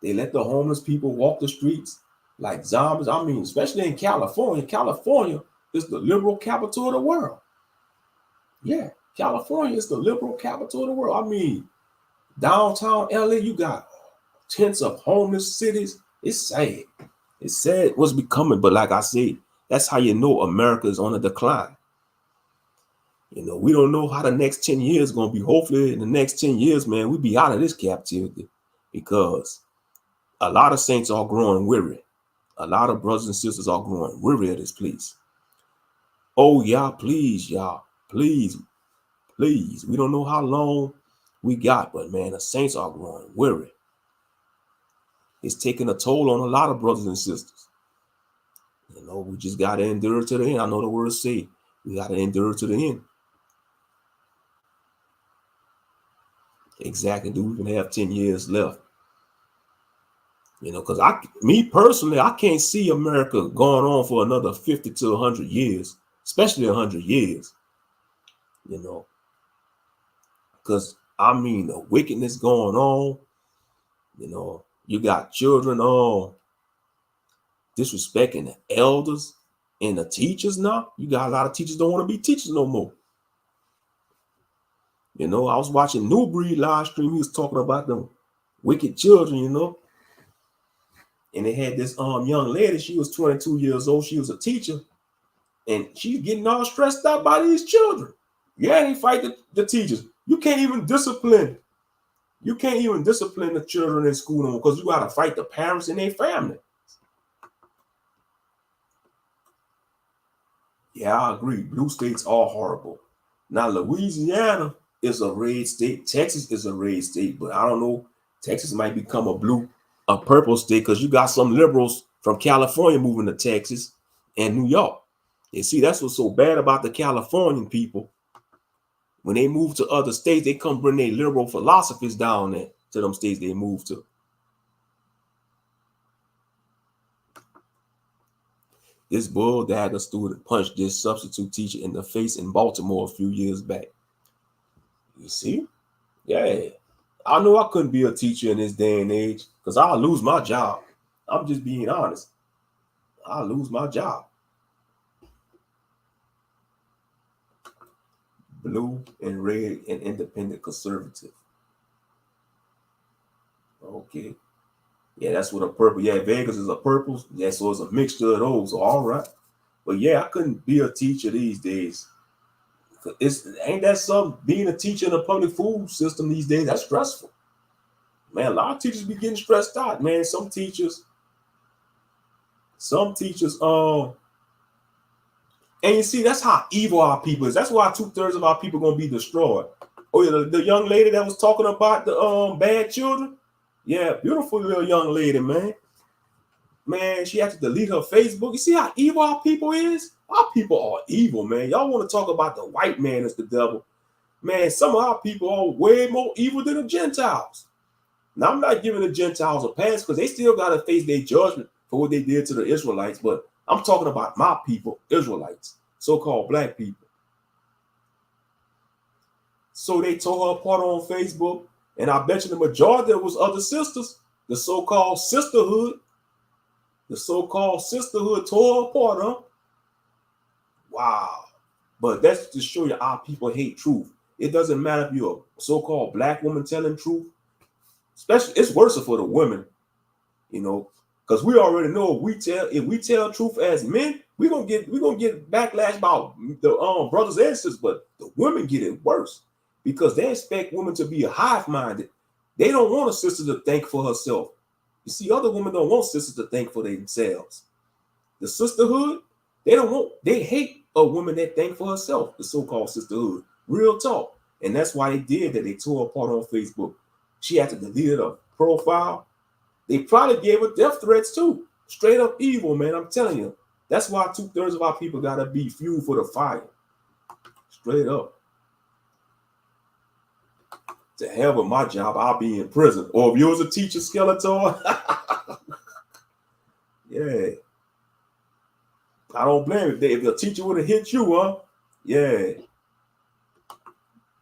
Speaker 1: They let the homeless people walk the streets like zombies. I mean, especially in California. California is the liberal capital of the world. Yeah, California is the liberal capital of the world. I mean, downtown LA, you got tens of homeless cities. It's sad. It's sad what's becoming, but like I said, that's how you know America is on a decline. We don't know how the next 10 years is going to be. Hopefully in the next 10 years, man, we be out of this captivity, because a lot of saints are growing weary. A lot of brothers and sisters are growing weary of this place. Oh, y'all, please, y'all, please, please. We don't know how long we got, but man, the saints are growing weary. It's taking a toll on a lot of brothers and sisters. We just got to endure to the end. I know the words say we got to endure to the end. Exactly. Do we even have 10 years left? Because me personally, I can't see America going on for another 50 to 100 years, especially 100 years. Because the wickedness going on. You got children disrespecting the elders and the teachers now. You got a lot of teachers don't want to be teachers no more. I was watching NuBreed live stream. He was talking about them wicked children, and they had this young lady. She was 22 years old. She was a teacher, and she's getting all stressed out by these children. Yeah, they fight the teachers. You can't even discipline. You can't even discipline the children in school no more, because you got to fight the parents and their family. Yeah, I agree. Blue states are horrible. Now, Louisiana is a red state. Texas is a red state, but I don't know. Texas might become a purple state, because you got some liberals from California moving to Texas and New York. You see, that's what's so bad about the Californian people. When they move to other states, they come bring their liberal philosophies down there to them states they move to. This bulldagger student punched this substitute teacher in the face in Baltimore a few years back. You see? Yeah. I know I couldn't be a teacher in this day and age, because I'll lose my job. I'm just being honest. I'll lose my job. Blue and red and independent conservative. Okay. Yeah, that's what a purple. Yeah, Vegas is a purple. Yeah, so it's a mixture of those. All right. But yeah, I couldn't be a teacher these days. Ain't that something? Being a teacher in a public school system these days, that's stressful. Man, a lot of teachers be getting stressed out, man. Some teachers, and you see, that's how evil our people is. That's why 2/3 of our people are gonna be destroyed. Oh yeah, the young lady that was talking about the bad children. Yeah, beautiful little young lady, man. Man, she had to delete her Facebook. You see how evil our people is? Our people are evil, man. Y'all want to talk about the white man as the devil. Man, some of our people are way more evil than the Gentiles. Now, I'm not giving the Gentiles a pass, because they still got to face their judgment for what they did to the Israelites. But I'm talking about my people, Israelites, so-called black people. So they tore her apart on Facebook. And I bet you the majority of was other sisters, the so-called sisterhood. The so-called sisterhood tore her apart, huh? Wow. But that's to show you our people hate truth. It doesn't matter if you're a so-called black woman telling truth. Especially, it's worse for the women, because we already know if we tell truth as men, we're gonna get backlash about the brothers and sisters, but the women get it worse, because they expect women to be hive-minded. They don't want a sister to think for herself. You see, other women don't want sisters to think for themselves. The sisterhood, they hate a woman that think for herself, the so-called sisterhood. Real talk. And that's why they did that. They tore apart on Facebook. She had to delete her profile. They probably gave her death threats too. Straight up evil, man. I'm telling you. That's why 2/3 of our people gotta be fuel for the fire. Straight up. To hell with my job, I'll be in prison. Or if you was a teacher, Skeletor, yeah. I don't blame it. If the teacher would have hit you, huh? Yeah.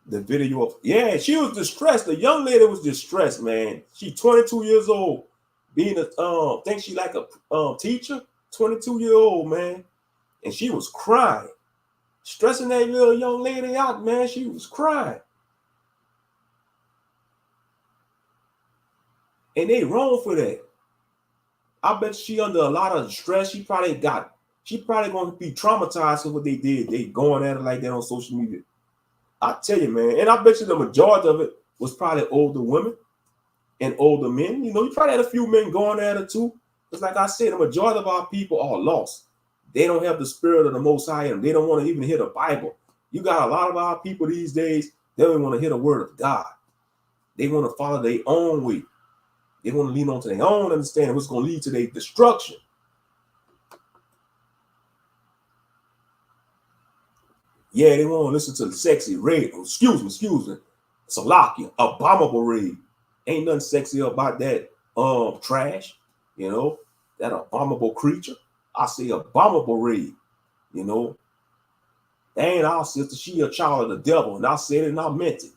Speaker 1: The video of, yeah, she was distressed. The young lady was distressed, man. She 22 years old. Being think she like a teacher, 22-year-old, man. And she was crying. Stressing that little young lady out, man. She was crying. And they wrong for that. I bet she under a lot of stress. She probably gonna be traumatized for what they did. They going at it like that on social media. I tell you, man, and I bet you the majority of it was probably older women and older men. You know, you probably had a few men going at it too. Because like I said, the majority of our people are lost. They don't have the spirit of the Most High in them. They don't want to even hear the Bible. You got a lot of our people these days, they don't want to hear the word of God. They want to follow their own way. They want to lean on to their own understanding, what's going to lead to their destruction. Yeah, they want to listen to the sexy raid. Excuse me. Salakia, abominable raid. Ain't nothing sexy about that trash, you know, that abominable creature. I say abominable raid, you know. That ain't our sister. She a child of the devil. And I said it and I meant it.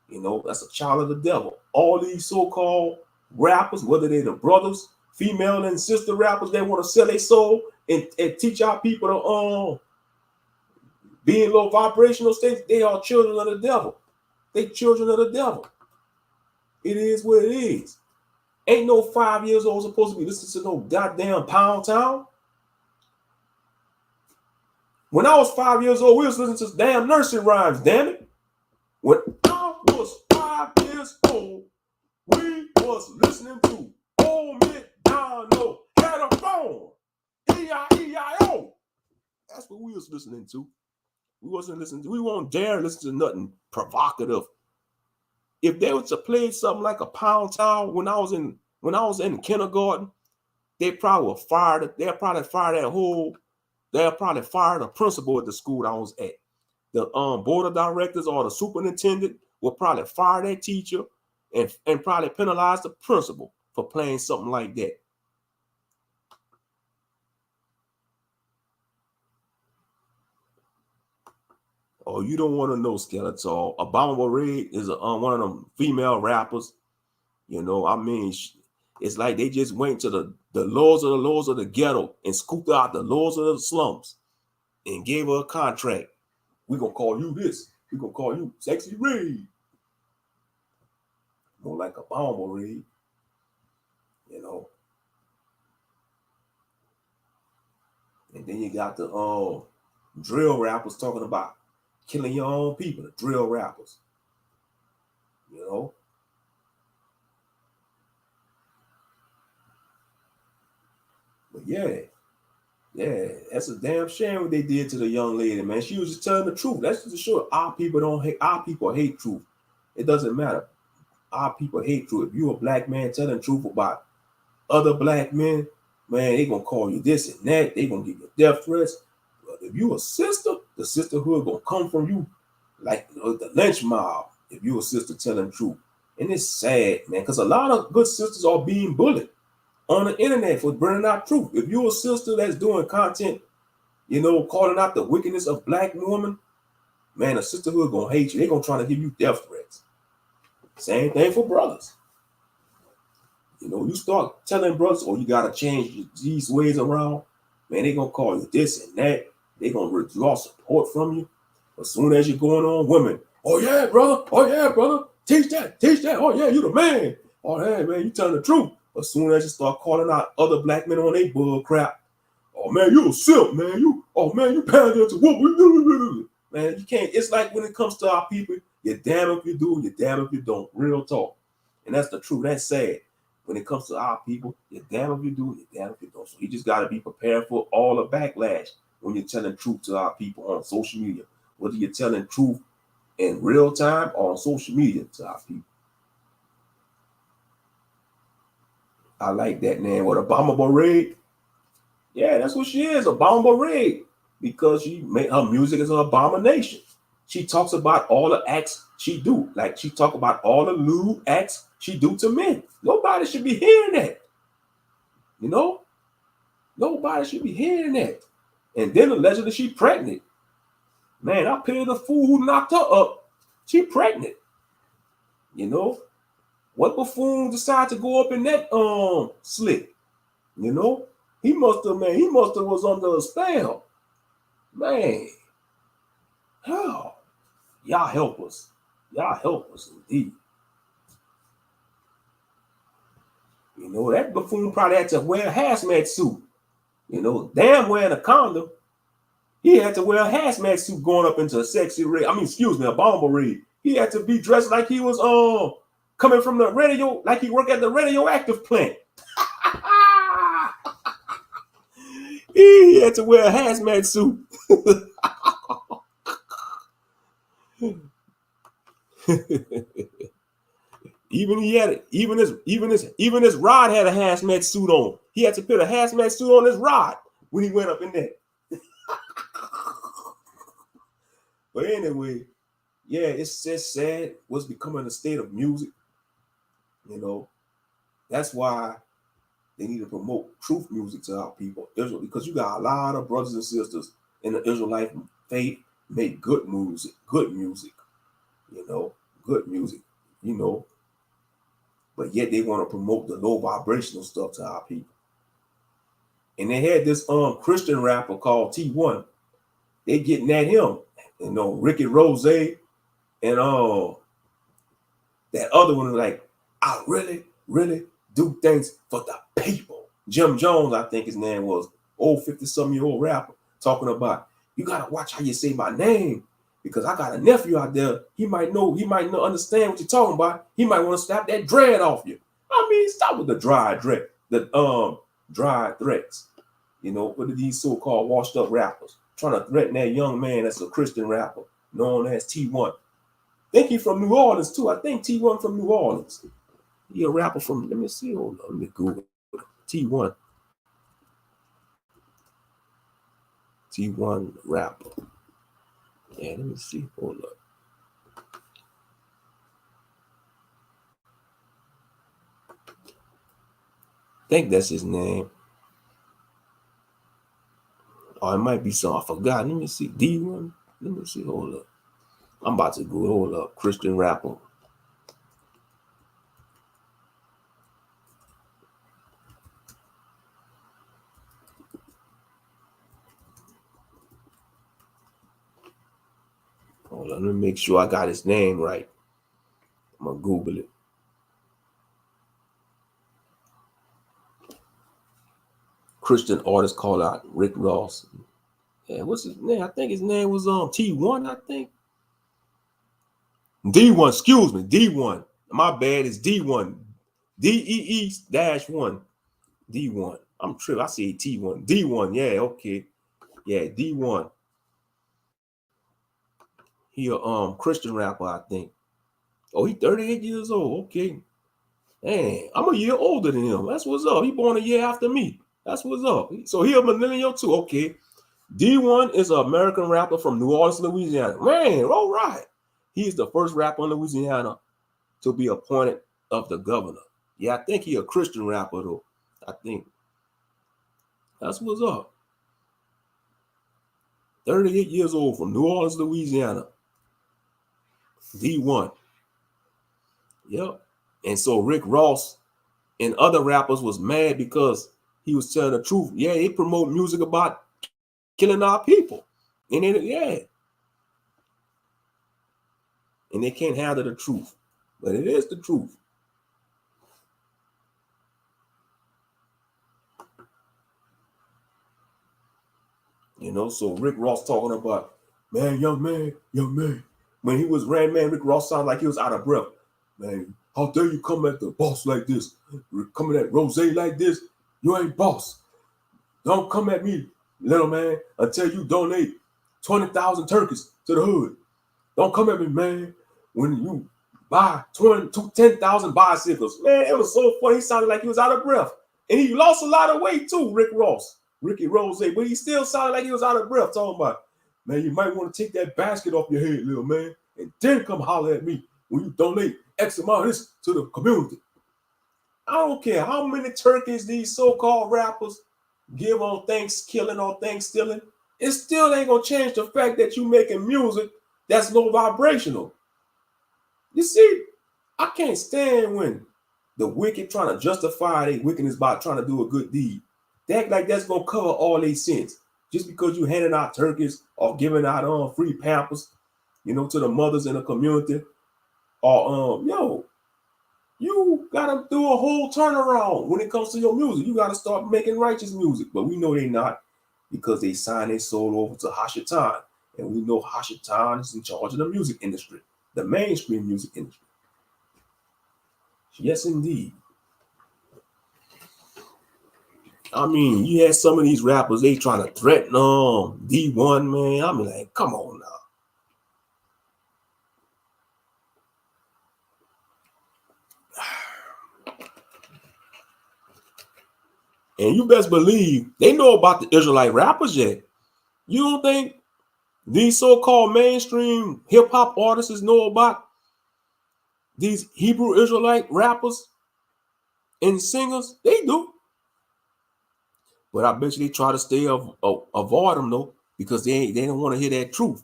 Speaker 1: You know, that's a child of the devil. All these so-called rappers, whether they're the brothers, female and sister rappers, they want to sell their soul and teach our people to be in low vibrational states. They are children of the devil. They children of the devil. It is what it is. Ain't no 5 years old supposed to be listening to no goddamn Pound Town. When I was 5 years old, we was listening to damn nursery rhymes, damn it. When I was 5 years old, we was listening to Old McDonald had a phone. E-I-E-I-O. That's what we was listening to. We won't dare listen to nothing provocative. If they were to play something like a Pound Town when I was in kindergarten, they'll probably fire the principal at the school I was at. The board of directors or the superintendent will probably fire that teacher and probably penalize the principal for playing something like that. Oh, you don't want to know, Skeletor. Abominable Red is one of them female rappers. You know, I mean, it's like they just went to the lords of the ghetto and scooped out the lords of the slums and gave her a contract. We're going to call you this. We're going to call you Sexy Red. More like Abominable Red. You know. And then you got the drill rappers talking about killing your own people, the drill rappers. You know? But yeah, that's a damn shame what they did to the young lady, man. She was just telling the truth. That's just to show our people hate truth. It doesn't matter. Our people hate truth. If you're a black man telling the truth about other black men, man, they gonna call you this and that. They gonna give you death threats. But if you a sister, the sisterhood gonna come from you like the lynch mob. If you a sister telling the truth, and it's sad, man, because a lot of good sisters are being bullied on the internet for bringing out truth. If you're a sister that's doing content, you know, calling out the wickedness of black women, man, the sisterhood gonna hate you. They gonna try to give you death threats. Same thing for brothers. You know, you start telling brothers, oh, you gotta change these ways around, man, they gonna call you this and that. They gonna withdraw support from you. As soon as you're going on, women, oh yeah, brother, teach that. Oh yeah, you the man. Oh yeah, man, you telling the truth. As soon as you start calling out other black men on their bull crap, oh man, you a simp, man. You pander to what? Man, you can't. It's like when it comes to our people, you're damn if you do, you're damn if you don't. Real talk. And that's the truth. That's sad. When it comes to our people, you're damn if you do, you're damn if you don't. So you just got to be prepared for all the backlash when you're telling truth to our people on social media. Whether you're telling truth in real time or on social media to our people. I like that, man. What, Abominable Red? Yeah, that's what she is, Abominable Red. Because her music is an abomination. She talks about all the acts she do. Like she talk about all the lewd acts she do to men. Nobody should be hearing that. You know? Nobody should be hearing that. And then allegedly she pregnant. Man, I pity the fool who knocked her up. She pregnant. You know? What buffoon decided to go up in that slit? You know? He must have was under a spell. Man. How? Y'all help us. Y'all help us indeed. You know, that buffoon probably had to wear a hazmat suit. You know, damn wearing a condom. He had to wear a hazmat suit going up into a sexy red. I mean, excuse me, a bomber rig. He had to be dressed like he was coming from the radio, like he worked at the radioactive plant. He had to wear a hazmat suit. Even his rod had a hazmat suit on. He had to put a hazmat suit on his rod when he went up in there. But anyway, yeah, it's just sad what's becoming the state of music. You know, that's why they need to promote truth music to our people, because you got a lot of brothers and sisters in the Israelite faith make good music, good music. But yet they want to promote the low vibrational stuff to our people. And they had this Christian rapper called T1. They getting at him, Ricky Rose and that other one was like, I really, really do things for the people. Jim Jones, I think his name was, old 50-something-year-old rapper, talking about, you gotta watch how you say my name, because I got a nephew out there. He might not understand what you're talking about. He might want to slap that dread off you. I mean, stop with the dry threats. What are these so-called washed up rappers trying to threaten that young man that's a Christian rapper known as T1? I think he's from New Orleans too. I think T1 from New Orleans. He a rapper from, let me see, hold on, let me Google T1. T1 rapper. Yeah, let me see. Hold up. I think that's his name. Oh, it might be some I forgot. Let me see. D1. Let me see. Hold up. I'm about to go. Hold up. Christian rapper. Hold on. Let me make sure I got his name right. I'm going to Google it. Christian artist called out Rick Ross. Yeah, what's his name? I think his name was T1, I think. D1, excuse me, D1. My bad, it's D1. DEE-1. D1. I'm tripping. I see T1. D1, yeah, okay. Yeah, D1. He a Christian rapper, I think. Oh, he 38 years old. Okay. Man, I'm a year older than him. That's what's up. He born a year after me. That's what's up. So he a millennial too. Okay. D1 is an American rapper from New Orleans, Louisiana. Man, all right. He's the first rapper in Louisiana to be appointed of the governor. Yeah, I think he a Christian rapper though. I think. That's what's up. 38 years old from New Orleans, Louisiana. D1. Yep. And so Rick Ross and other rappers was mad because he was telling the truth. Yeah, they promote music about killing our people. And then, yeah. And they can't handle the truth. But it is the truth. So Rick Ross talking about, young man. When he was ran, man, Rick Ross sounded like he was out of breath. Man, how dare you come at the boss like this? Coming at Rose like this? You ain't boss. Don't come at me, little man, until you donate 20,000 turkeys to the hood. Don't come at me, man, when you buy 10,000 bicycles. Man, it was so funny. He sounded like he was out of breath. And he lost a lot of weight too, Ricky Rose. But he still sounded like he was out of breath, talking about, man, you might want to take that basket off your head, little man, and then come holler at me when you donate X amount of this to the community. I don't care how many turkeys these so-called rappers give on Thanksgiving or Thanksgiving. It still ain't gonna change the fact that you making music that's low vibrational. You see, I can't stand when the wicked trying to justify their wickedness by trying to do a good deed. They act like that's gonna cover all their sins. Just because you handing out turkeys or giving out free Pampers, to the mothers in the community, or you gotta do a whole turnaround when it comes to your music. You gotta start making righteous music, but we know they not. because they signed their soul over to Hashan. And we know Hashan is in charge of the music industry, the mainstream music industry. Yes, indeed. I mean, you had some of these rappers, they trying to threaten D1, man. I mean, like, come on now. And you best believe they know about the Israelite rappers yet. You don't think these so-called mainstream hip-hop artists know about these Hebrew Israelite rappers and singers? They do. But I bet you they try to stay avoid them though, because they don't want to hear that truth.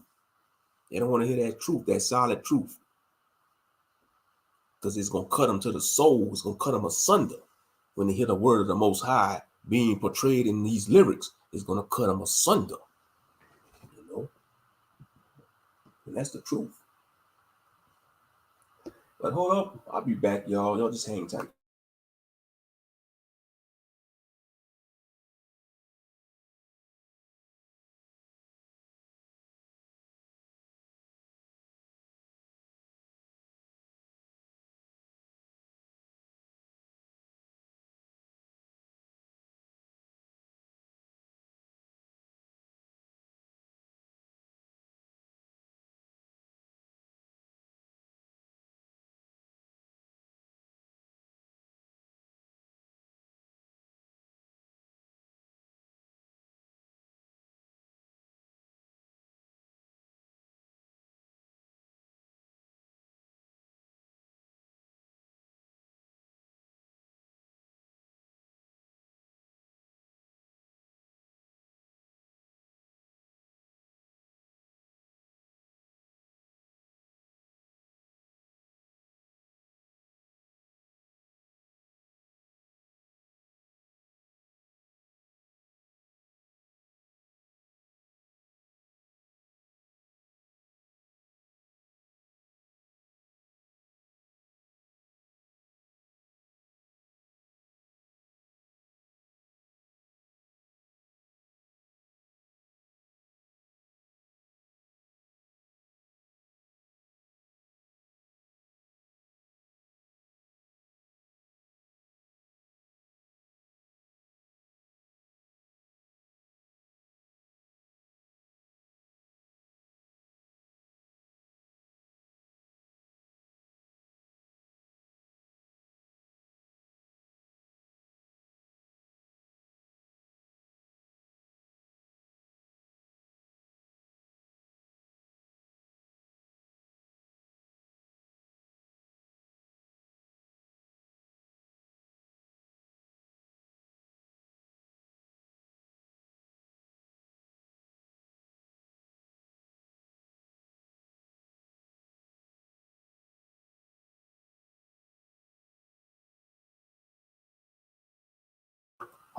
Speaker 1: They don't want to hear that truth, that solid truth. Because it's going to cut them to the soul. It's going to cut them asunder. When they hear the word of the Most High being portrayed in these lyrics, it's going to cut them asunder. You know? And that's the truth. But hold up. I'll be back, y'all. Y'all just hang tight.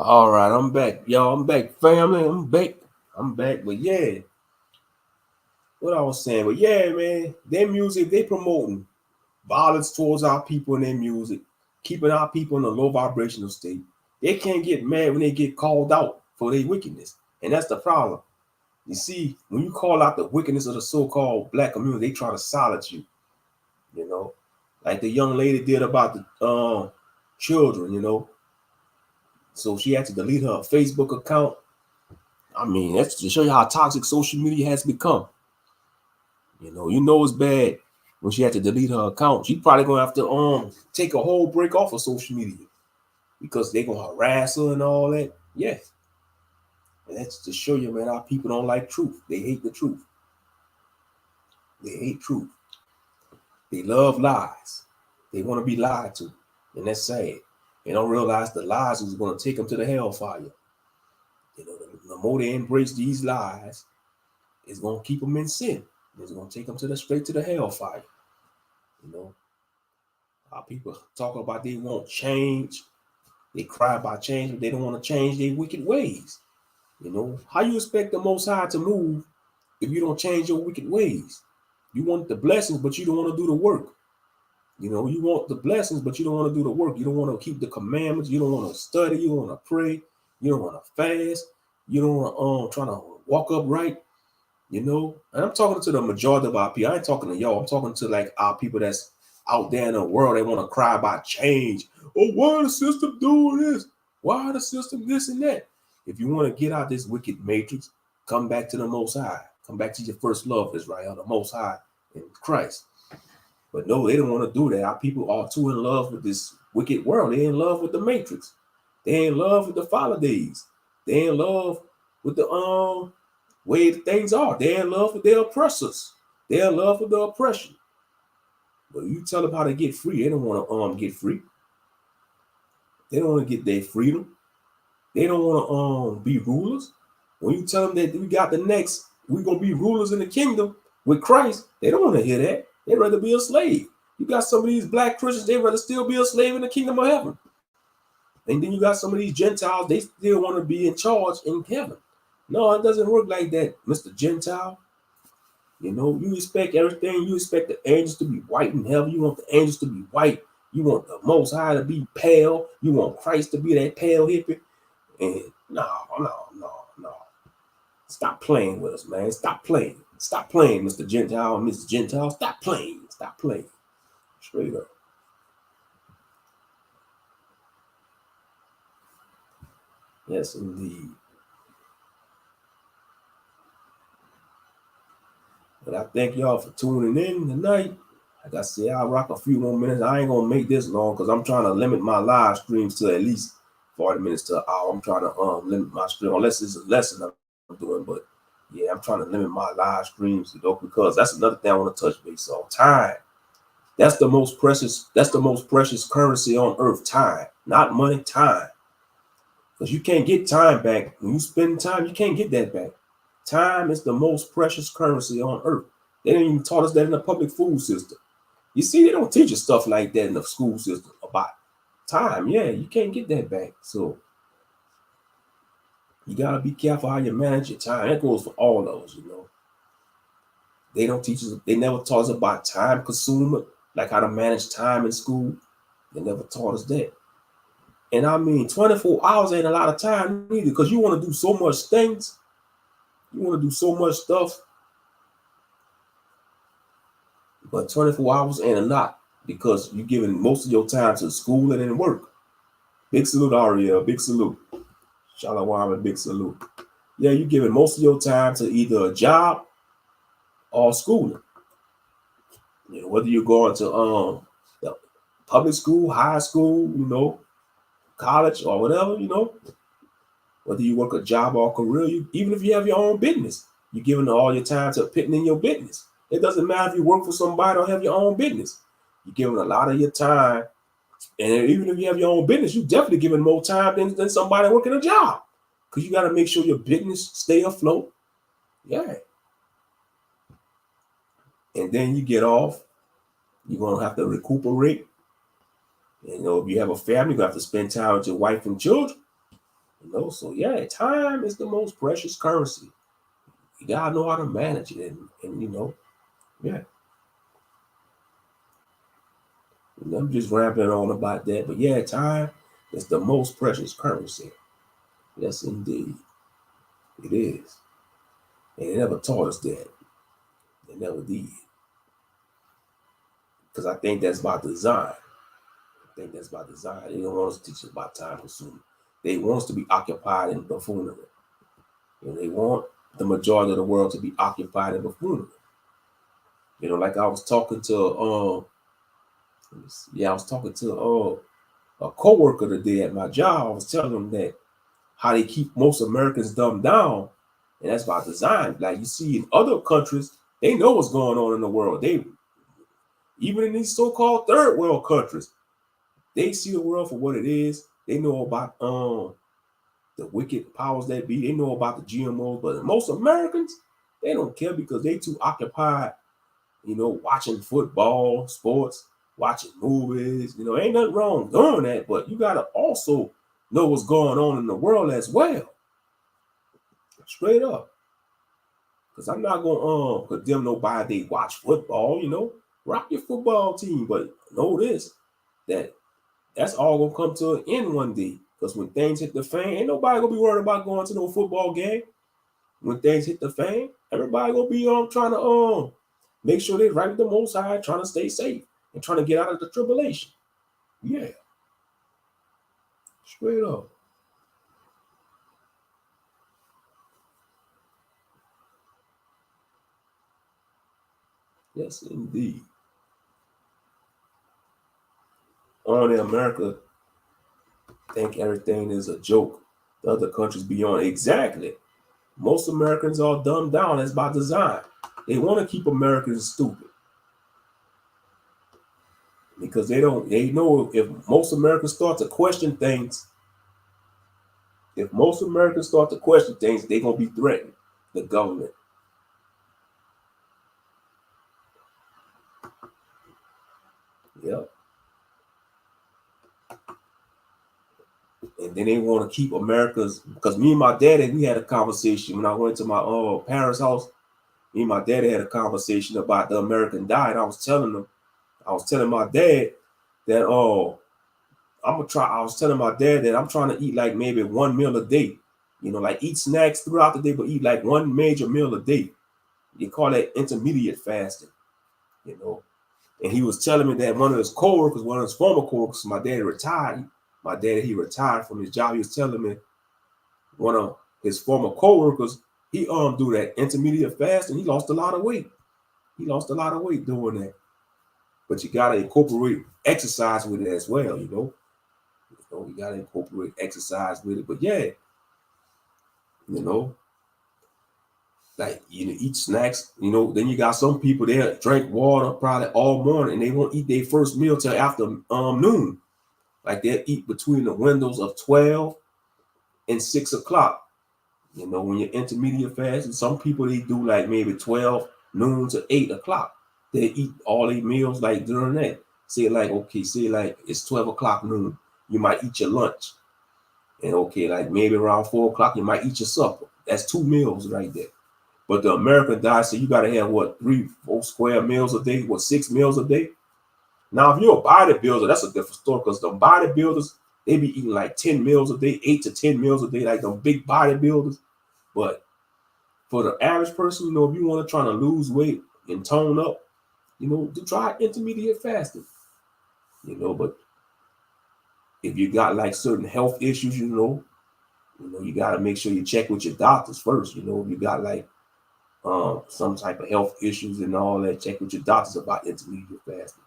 Speaker 1: All right, I'm back, y'all. I'm back, family. I'm back. I'm back. But yeah, what I was saying. But yeah, man, their music, they promoting violence towards our people in their music, keeping our people in a low vibrational state. They can't get mad when they get called out for their wickedness. And that's the problem. You see, when you call out the wickedness of the so-called black community, they try to silence you, you know, like the young lady did about the children, you know. So she had to delete her Facebook account. I mean, that's to show you how toxic social media has become. You know it's bad when she had to delete her account. She probably gonna have to take a whole break off of social media because they're gonna harass her and all that. Yeah. And that's to show you, man, our people don't like truth. They hate the truth. They hate truth. They love lies. They want to be lied to. And that's sad. They don't realize the lies is going to take them to the hellfire. You know, the more they embrace these lies, it's going to keep them in sin. It's going to take them straight to the hellfire. You know, our people talk about they want change. They cry about change, but they don't want to change their wicked ways. You know, how you expect the Most High to move if you don't change your wicked ways? You want the blessings, but you don't want to do the work. You know, you want the blessings, but you don't want to do the work. You don't want to keep the commandments. You don't want to study. You don't want to pray. You don't want to fast. You don't trying to walk upright, you know. And I'm talking to the majority of our people. I ain't talking to y'all. I'm talking to like our people that's out there in the world. They want to cry about change. Oh, why the system doing this? Why the system this and that? If you want to get out this wicked matrix, come back to the Most High. Come back to your first love, Israel, the Most High in Christ. But no, they don't want to do that. Our people are too in love with this wicked world. They in love with the matrix. They in love with the follow days. They in love with the way things are. They're in love with their oppressors. They're in love with the oppression. But you tell them how to get free. They don't want to get free. They don't want to get their freedom. They don't want to be rulers. When you tell them that we're gonna be rulers in the kingdom with Christ, they don't want to hear that. They'd rather be a slave. You got some of these black Christians, they'd rather still be a slave in the kingdom of heaven. And then you got some of these Gentiles, they still want to be in charge in heaven. No, it doesn't work like that, Mr. Gentile. You know, you expect everything. You expect the angels to be white in heaven. You want the angels to be white. You want the Most High to be pale. You want Christ to be that pale hippie. And no. Stop playing with us, man. Stop playing. Stop playing, Mr. Gentile, Mrs. Gentile. Stop playing. Stop playing. Straight up. Yes, indeed. But I thank y'all for tuning in tonight. Like I said, I'll rock a few more minutes. I ain't gonna make this long because I'm trying to limit my live streams to at least 40 minutes to an hour. I'm trying to limit my stream unless it's a lesson I'm doing. But yeah, I'm trying to limit my live streams, you know, because that's another thing I want to touch base on. Time. That's the most precious currency on earth. Time, not money. Time. Because you can't get time back. When you spend time, you can't get that back. Time is the most precious currency on earth. They didn't even taught us that in the public food system. You see, they don't teach us stuff like that in the school system about time. Yeah, you can't get that back. So you gotta be careful how you manage your time. That goes for all of us, you know. They don't teach us, they never taught us about time consumer, like how to manage time in school. They never taught us that. And I mean, 24 hours ain't a lot of time either, because you want to do so much things. You want to do so much stuff. But 24 hours ain't a lot, because you're giving most of your time to school and then work. Big salute, Ariel. Big salute. Shalom and big salute. Yeah, you're giving most of your time to either a job or schooling. You know, whether you're going to the public school, high school, you know, college or whatever, you know, whether you work a job or a career, even if you have your own business, you're giving all your time to pitting in your business. It doesn't matter if you work for somebody or have your own business. You're giving a lot of your time. And even if you have your own business, you're definitely giving more time than somebody working a job. Because you got to make sure your business stay afloat. Yeah. And then you get off. You're going to have to recuperate. You know, if you have a family, you have to spend time with your wife and children. You know, so yeah, time is the most precious currency. You gotta know how to manage it, and you know, yeah. And I'm just rambling on about that, but yeah, time is the most precious currency. Yes, indeed, it is. And they never taught us that. They never did, because I think that's by design. They don't want us to teach us about time consuming. They want us to be occupied in buffoonery. You know, they want the majority of the world to be occupied in buffoonery. You know, like I was talking to a coworker today at my job. I was telling them that how they keep most Americans dumbed down, and that's by design. Like you see in other countries, they know what's going on in the world. They even in these so-called third world countries, they see the world for what it is. They know about the wicked powers that be. They know about the GMOs, but most Americans, they don't care because they too occupied, you know, watching football, sports, watching movies. You know, ain't nothing wrong doing that, but you gotta also know what's going on in the world as well. Straight up. Because I'm not gonna condemn nobody they watch football, you know. Rock your football team, but know this, that's all gonna come to an end one day. Because when things hit the fan, ain't nobody gonna be worried about going to no football game. When things hit the fan, everybody gonna be trying to make sure they right with the Most High, trying to stay safe and trying to get out of the tribulation. Yeah, straight up. Yes, indeed. Only America think everything is a joke. The other countries beyond. Exactly. Most Americans are dumbed down. That's by design. They want to keep Americans stupid because they know if most Americans start to question things, they're gonna be threatened. The government. Yep. And then they want to keep America's, because me and my daddy, we had a conversation when I went to my parents' house. Me and my daddy had a conversation about the American diet. I was telling my dad that I was telling my dad that I'm trying to eat like maybe one meal a day. Like eat snacks throughout the day, but eat like one major meal a day. You call that intermediate fasting, you know. And he was telling me that one of his former coworkers, my dad retired. He retired from his job. He was telling me one of his former coworkers, he do that intermediate fast, and he lost a lot of weight. He lost a lot of weight doing that. But you gotta incorporate exercise with it as well, you gotta incorporate exercise with it. But yeah, you know, like eat snacks, then you got some people there drink water probably all morning and they won't eat their first meal till after noon. Like they'll eat between the windows of 12 and 6 o'clock. When you're intermediate fasting, some people they do like maybe 12 noon to 8 o'clock. They eat all their meals like during that. Say like it's 12 o'clock noon. You might eat your lunch. And like maybe around 4 o'clock, you might eat your supper. That's 2 meals right there. But the American diet, so you gotta have what, 3-4 square meals a day, 6 meals a day. Now, if you're a bodybuilder, that's a different story because the bodybuilders, they be eating like 10 meals a day, 8 to 10 meals a day, like the big bodybuilders. But for the average person, if you want to try to lose weight and tone up, to try intermediate fasting. But if you got like certain health issues, you got to make sure you check with your doctors first. If you got like some type of health issues and all that, check with your doctors about intermediate fasting.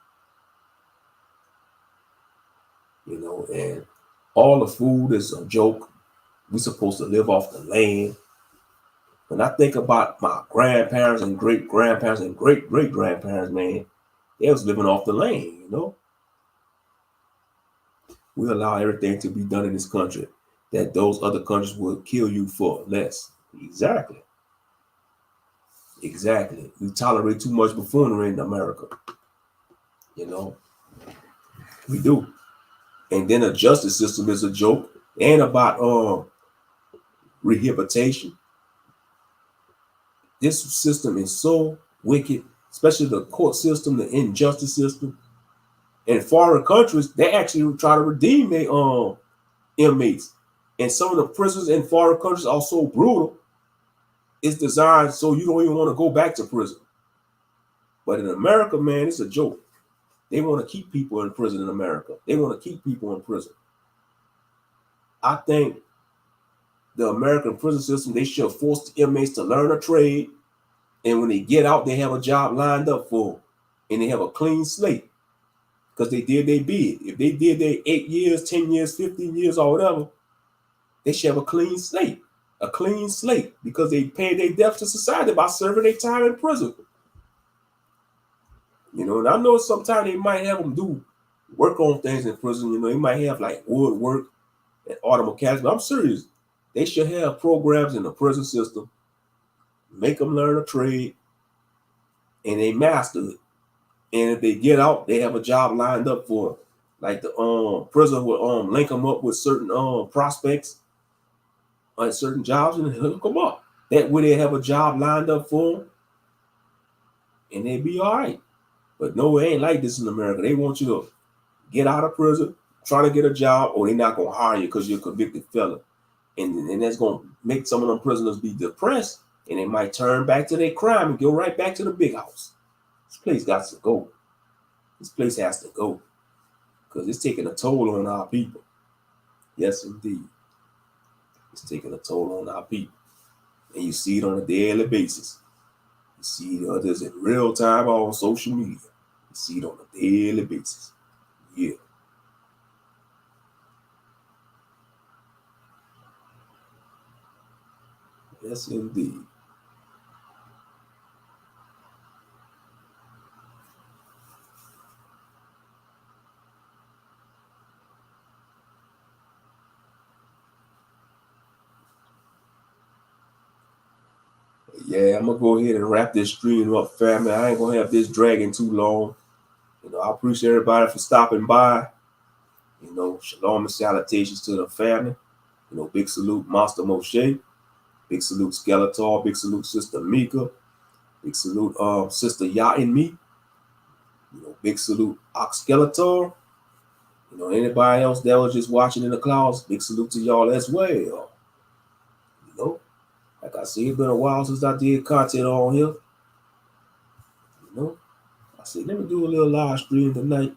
Speaker 1: And all the food is a joke. We're supposed to live off the land. When I think about my grandparents and great grandparents and great great grandparents, man, they was living off the land. We allow everything to be done in this country that those other countries will kill you for less. Exactly. We tolerate too much buffoonery in America. We do. And then the justice system is a joke. And about rehabilitation. This system is so wicked, especially the court system, the injustice system. In foreign countries, they actually try to redeem their inmates. And some of the prisons in foreign countries are so brutal, it's designed so you don't even want to go back to prison. But in America, man, it's a joke. They want to keep people in prison in America. They want to keep people in prison. I think the American prison system, they should force the inmates to learn a trade. And when they get out, they have a job lined up for them. And they have a clean slate. Because they did their bid. If they did their 8 years, 10 years, 15 years, or whatever, they should have a clean slate. A clean slate. Because they paid their debts to society by serving their time in prison. And I know sometimes they might have them do work on things in prison. They might have like woodwork and auto mechanics. But I'm serious. They should have programs in the prison system. Make them learn a trade. And they master it. And if they get out, they have a job lined up for them. Like the prison will link them up with certain prospects on certain jobs and hook them up. That way they have a job lined up for them. And they be all right. But no, it ain't like this in America. They want you to get out of prison, trying to get a job, or they're not going to hire you because you're a convicted felon. And that's going to make some of them prisoners be depressed, and they might turn back to their crime and go right back to the big house. This place got to go. This place has to go because it's taking a toll on our people. Yes, indeed. It's taking a toll on our people. And you see it on a daily basis. You see others in real time on social media. You see it on a daily basis. Yeah. Yes, indeed. Yeah, I'm gonna go ahead and wrap this stream up, family. I ain't gonna have this dragging too long. I appreciate everybody for stopping by. Shalom and salutations to the family. Big salute, Master Moshe. Big salute, Skeletor. Big salute, Sister Mika. Big salute, Sister Ya and me. Big salute, Ox Skeletor. Anybody else that was just watching in the clouds, big salute to y'all as well. Like I said, it's been a while since I did content on here. I said, let me do a little live stream tonight.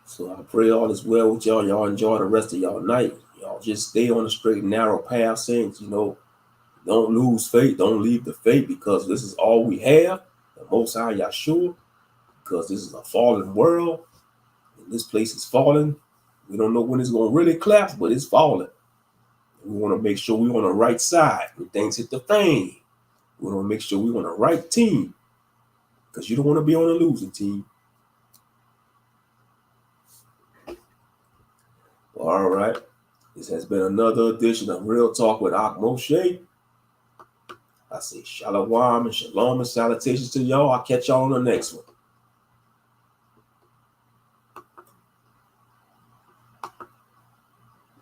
Speaker 1: So I pray all is well with y'all. Y'all enjoy the rest of y'all night. Y'all just stay on the straight and narrow path, saints. Don't lose faith. Don't leave the faith, because this is all we have. The Most High Yahshua, because this is a fallen world. And this place is falling. We don't know when it's going to really collapse, but it's falling. We want to make sure we're on the right side when things hit the fan. We want to make sure we're on the right team, because you don't want to be on a losing team. All right. This has been another edition of Real Talk with Ak Moshe. I say shalom and shalom and salutations to y'all. I'll catch y'all on the next one.